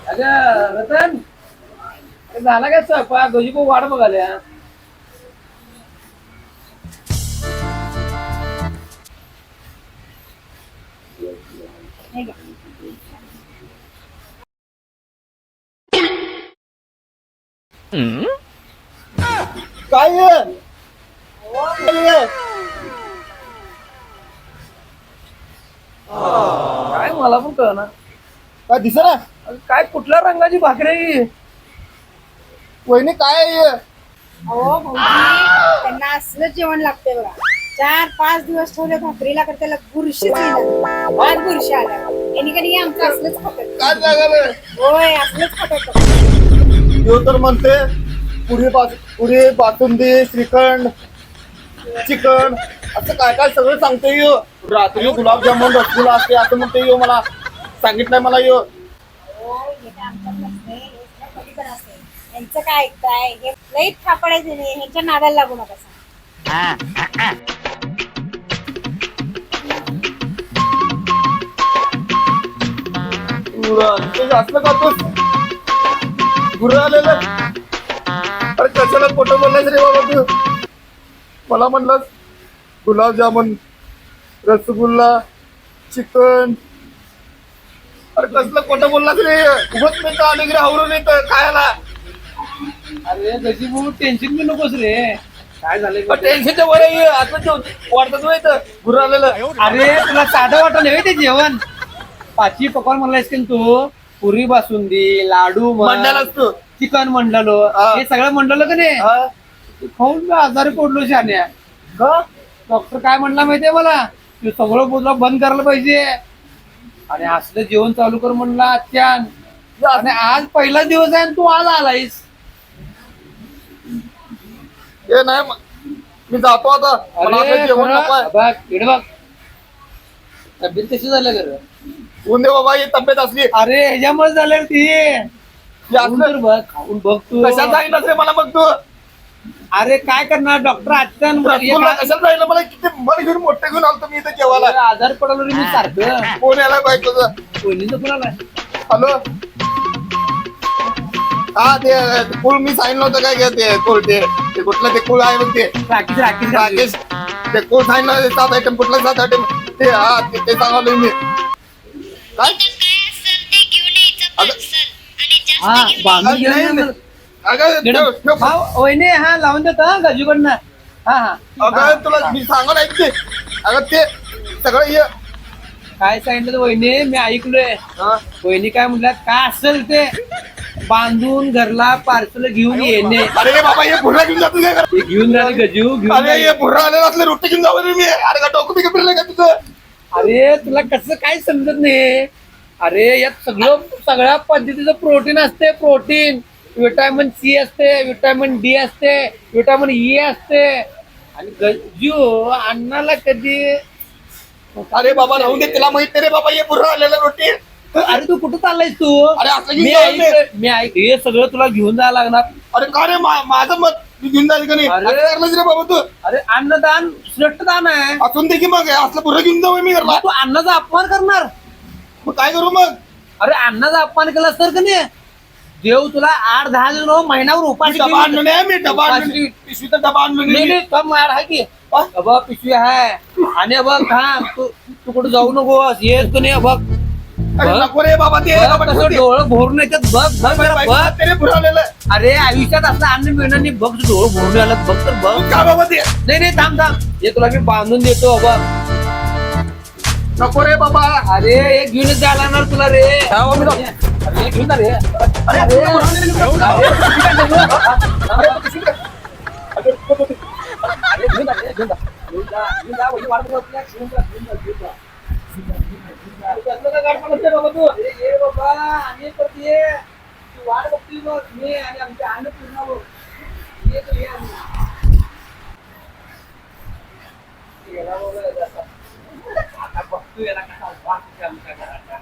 Speaker 9: अगं रतन अरे झाला काय स्वयंपाक? गजी भाऊ वाट बघाल्या.
Speaker 3: काय आहे?
Speaker 9: काय मला पण कळना.
Speaker 3: काय दिसना?
Speaker 9: काय कुठल्या रंगाची भाकरी?
Speaker 3: वहिनी काय आहे?
Speaker 7: हो भाऊजी, त्यांना असलं जेवण लागते बघा. 4-5 दिवस ठेवले भाकरीला तर त्याला बुरशीच येणार. आज बुरशी आल्या. यांनी कधी आमचं असलंच खातात.
Speaker 3: काय झालं?
Speaker 7: होय असलंच खातात.
Speaker 3: देव तर म्हणते पुरी बासुंदी श्रीखंड चिकन असं काय काय सगळं सांगते यो. रात्री गुलाबजामुन रसगुल्ला असते असं म्हणते यो. मला सांगितलंय मला यो.
Speaker 7: यांचं काय ऐकताय? हे लई थापडायचं नाही. ह्यांच्या नादाला लागू नका.
Speaker 3: असलं खातोस गुरु आलेलं. अरे कशाला खोटं बोललास रे बाबा तू? मला म्हणलास गुलाबजामुन रसगुल्ला चिकन. अरे कसलं खोटं बोललास रे? उभच नाही का आले रे आवरून येतं खायला.
Speaker 9: अरे गजी भाऊ टेन्शन घेऊ नकोस रे. काय झालं?
Speaker 3: टेन्शनच्या वर आहे. आता वाटत येतं गुरु आलेलं.
Speaker 9: अरे तुला साधं वाटलं ते जेवण. 5 पकवान म्हणलायस की तू. पुरी बासुंदी लाडू
Speaker 3: म्हणलेलास तू.
Speaker 9: चिकन म्हणलेलो हे सगळं म्हणलेलं का नाही?
Speaker 3: हा?
Speaker 9: खाऊन मी आजारी पडलो शान्या.
Speaker 3: का?
Speaker 9: डॉक्टर काय म्हणला माहितीये मला? तू सगळं बोलला बंद करायला पाहिजे आणि असलं जेवण चालू कर म्हणला आत्यान. आणि आज पहिला दिवस आहे आणि तू आज आलायस.
Speaker 3: हे नाही मी जातो आता. मला आता जेवण नको आहे.
Speaker 9: बघ इकडे बघ तब्येत कशी झालं घर?
Speaker 3: ऊन दे बाबा ही तब्येत असली.
Speaker 9: अरे ह्याच्यामुळे झालं ती. बघ खाऊन बघ तू.
Speaker 3: कशाला सांगितलं रे मला? मग तू
Speaker 9: अरे काय करणार डॉक्टर आत्यान
Speaker 3: रसगुल्ला कशाला सांगितलं मला? किती मन घेऊन मोठे घेऊन आलतो मी इथे जेवायला.
Speaker 9: आजार पडलो रे मी सारखं.
Speaker 3: कोण यायला पाहिजे तुझं?
Speaker 9: कोणीचं कोणाला
Speaker 3: हॅलो. हा ते कुळ मी सांगितलं होतं काय ते कुळ ते कुठलं ते कुळ आहे बघ ते
Speaker 9: राकेश राकेश
Speaker 3: राकेश. ते कुळ सांगितलं 7 आयटम कुठलं 7 आयटम ते. हा ते सांगालोय मी. काय
Speaker 9: हा बांधून घेऊन ये.
Speaker 3: अगं ठेव.
Speaker 9: हा वहिनी हा लावून देतो हा गजूकडनं. हा हा
Speaker 3: अगं तुला मी सांगायला ऐकते. अगं ते सगळं हे
Speaker 9: काय सांगितलं वहिनी मी ऐकलोय. वहिनी काय म्हणल्या काय असेल ते बांधून घरला पार्सल घेऊन येणे.
Speaker 3: अरे बाबा हे भुर्रा घेऊन जातो काय?
Speaker 9: हे घेऊन जा गजू घेऊन
Speaker 3: अरे हे भुर्रा आलेला असले रोटी घेऊन जावं रे मी. अरे का डोकं बिकं फिरलं का तुझं?
Speaker 9: अरे तुला कसं काय समजत नाही? अरे यात सगळ्या पद्धतीचं प्रोटीन असते. प्रोटीन विटॅमिन सी असते, विटॅमिन डी असते, विटॅमिन ई असते. आणि गजू अन्नाला कधी.
Speaker 3: अरे बाबा राहून दे. तिला माहित नाही रे बाबा हे भुर्रा आलेला रोटी.
Speaker 9: अरे तू कुठं चाललायस तू?
Speaker 3: अरे असं घेऊन जावं मी.
Speaker 9: मी ऐक हे सगळं तुला घेऊन जायला लागणार.
Speaker 3: अरे का रे माझं मत मी घेऊन जाईल का नाही
Speaker 9: अरे.
Speaker 3: असं करलंस रे बाबा तू
Speaker 9: अरे अन्नदान श्रेष्ठ दान आहे.
Speaker 3: असून दे की मग असलं पुरं घेऊन जाऊ मी घरला
Speaker 9: तू अन्नाचा अपमान करणार.
Speaker 3: मग काय करू मग
Speaker 9: अरे अन्नाचा अपमान केलास तर का नाही देव तुला 8-10 जण महिन्यावर उपाशी
Speaker 3: डबा
Speaker 9: ठेवील.
Speaker 3: आणलो नाही मी डबा आणलो
Speaker 9: उपाशी.
Speaker 3: नाही. पिशवीचा डबा आणलो
Speaker 9: नाही
Speaker 3: नाही
Speaker 9: नाही, कम मार आहे की
Speaker 3: हा?
Speaker 9: बघ पिशवी आहे आणि बघ थांब तू कुठे जाऊ नकोस येत का नाही बघ
Speaker 3: अरे
Speaker 9: बघ.
Speaker 3: नको रे बाबा ते
Speaker 9: बघ
Speaker 3: बाबा
Speaker 9: कसं
Speaker 3: ठेवते.
Speaker 9: डोळं भरून येतात बघ बघ
Speaker 3: माझ्या
Speaker 9: जरा
Speaker 3: बायकोला
Speaker 9: बघ.
Speaker 3: त्याने पुरवलेलं
Speaker 9: अरे आयुष्यात असलं अन्न मिळणार नाही बघ तू डोळं भरून आलं बघ तर बघ
Speaker 3: का बाबा ते
Speaker 9: नाही नाही थांब हे तुला मी बांधून देतो बघ
Speaker 3: नको रे बाबा
Speaker 9: अरे एक घेऊनच जायला लागणार तुला रे अरे घेऊन जा रे वाट बघतोय बघ मी आणि आमच्या अन्नपूर्णा बघ येतो ये आम्ही. गेला बाबा जसा. आता बघतोय याला कसा वास येतोय आमच्या घरात.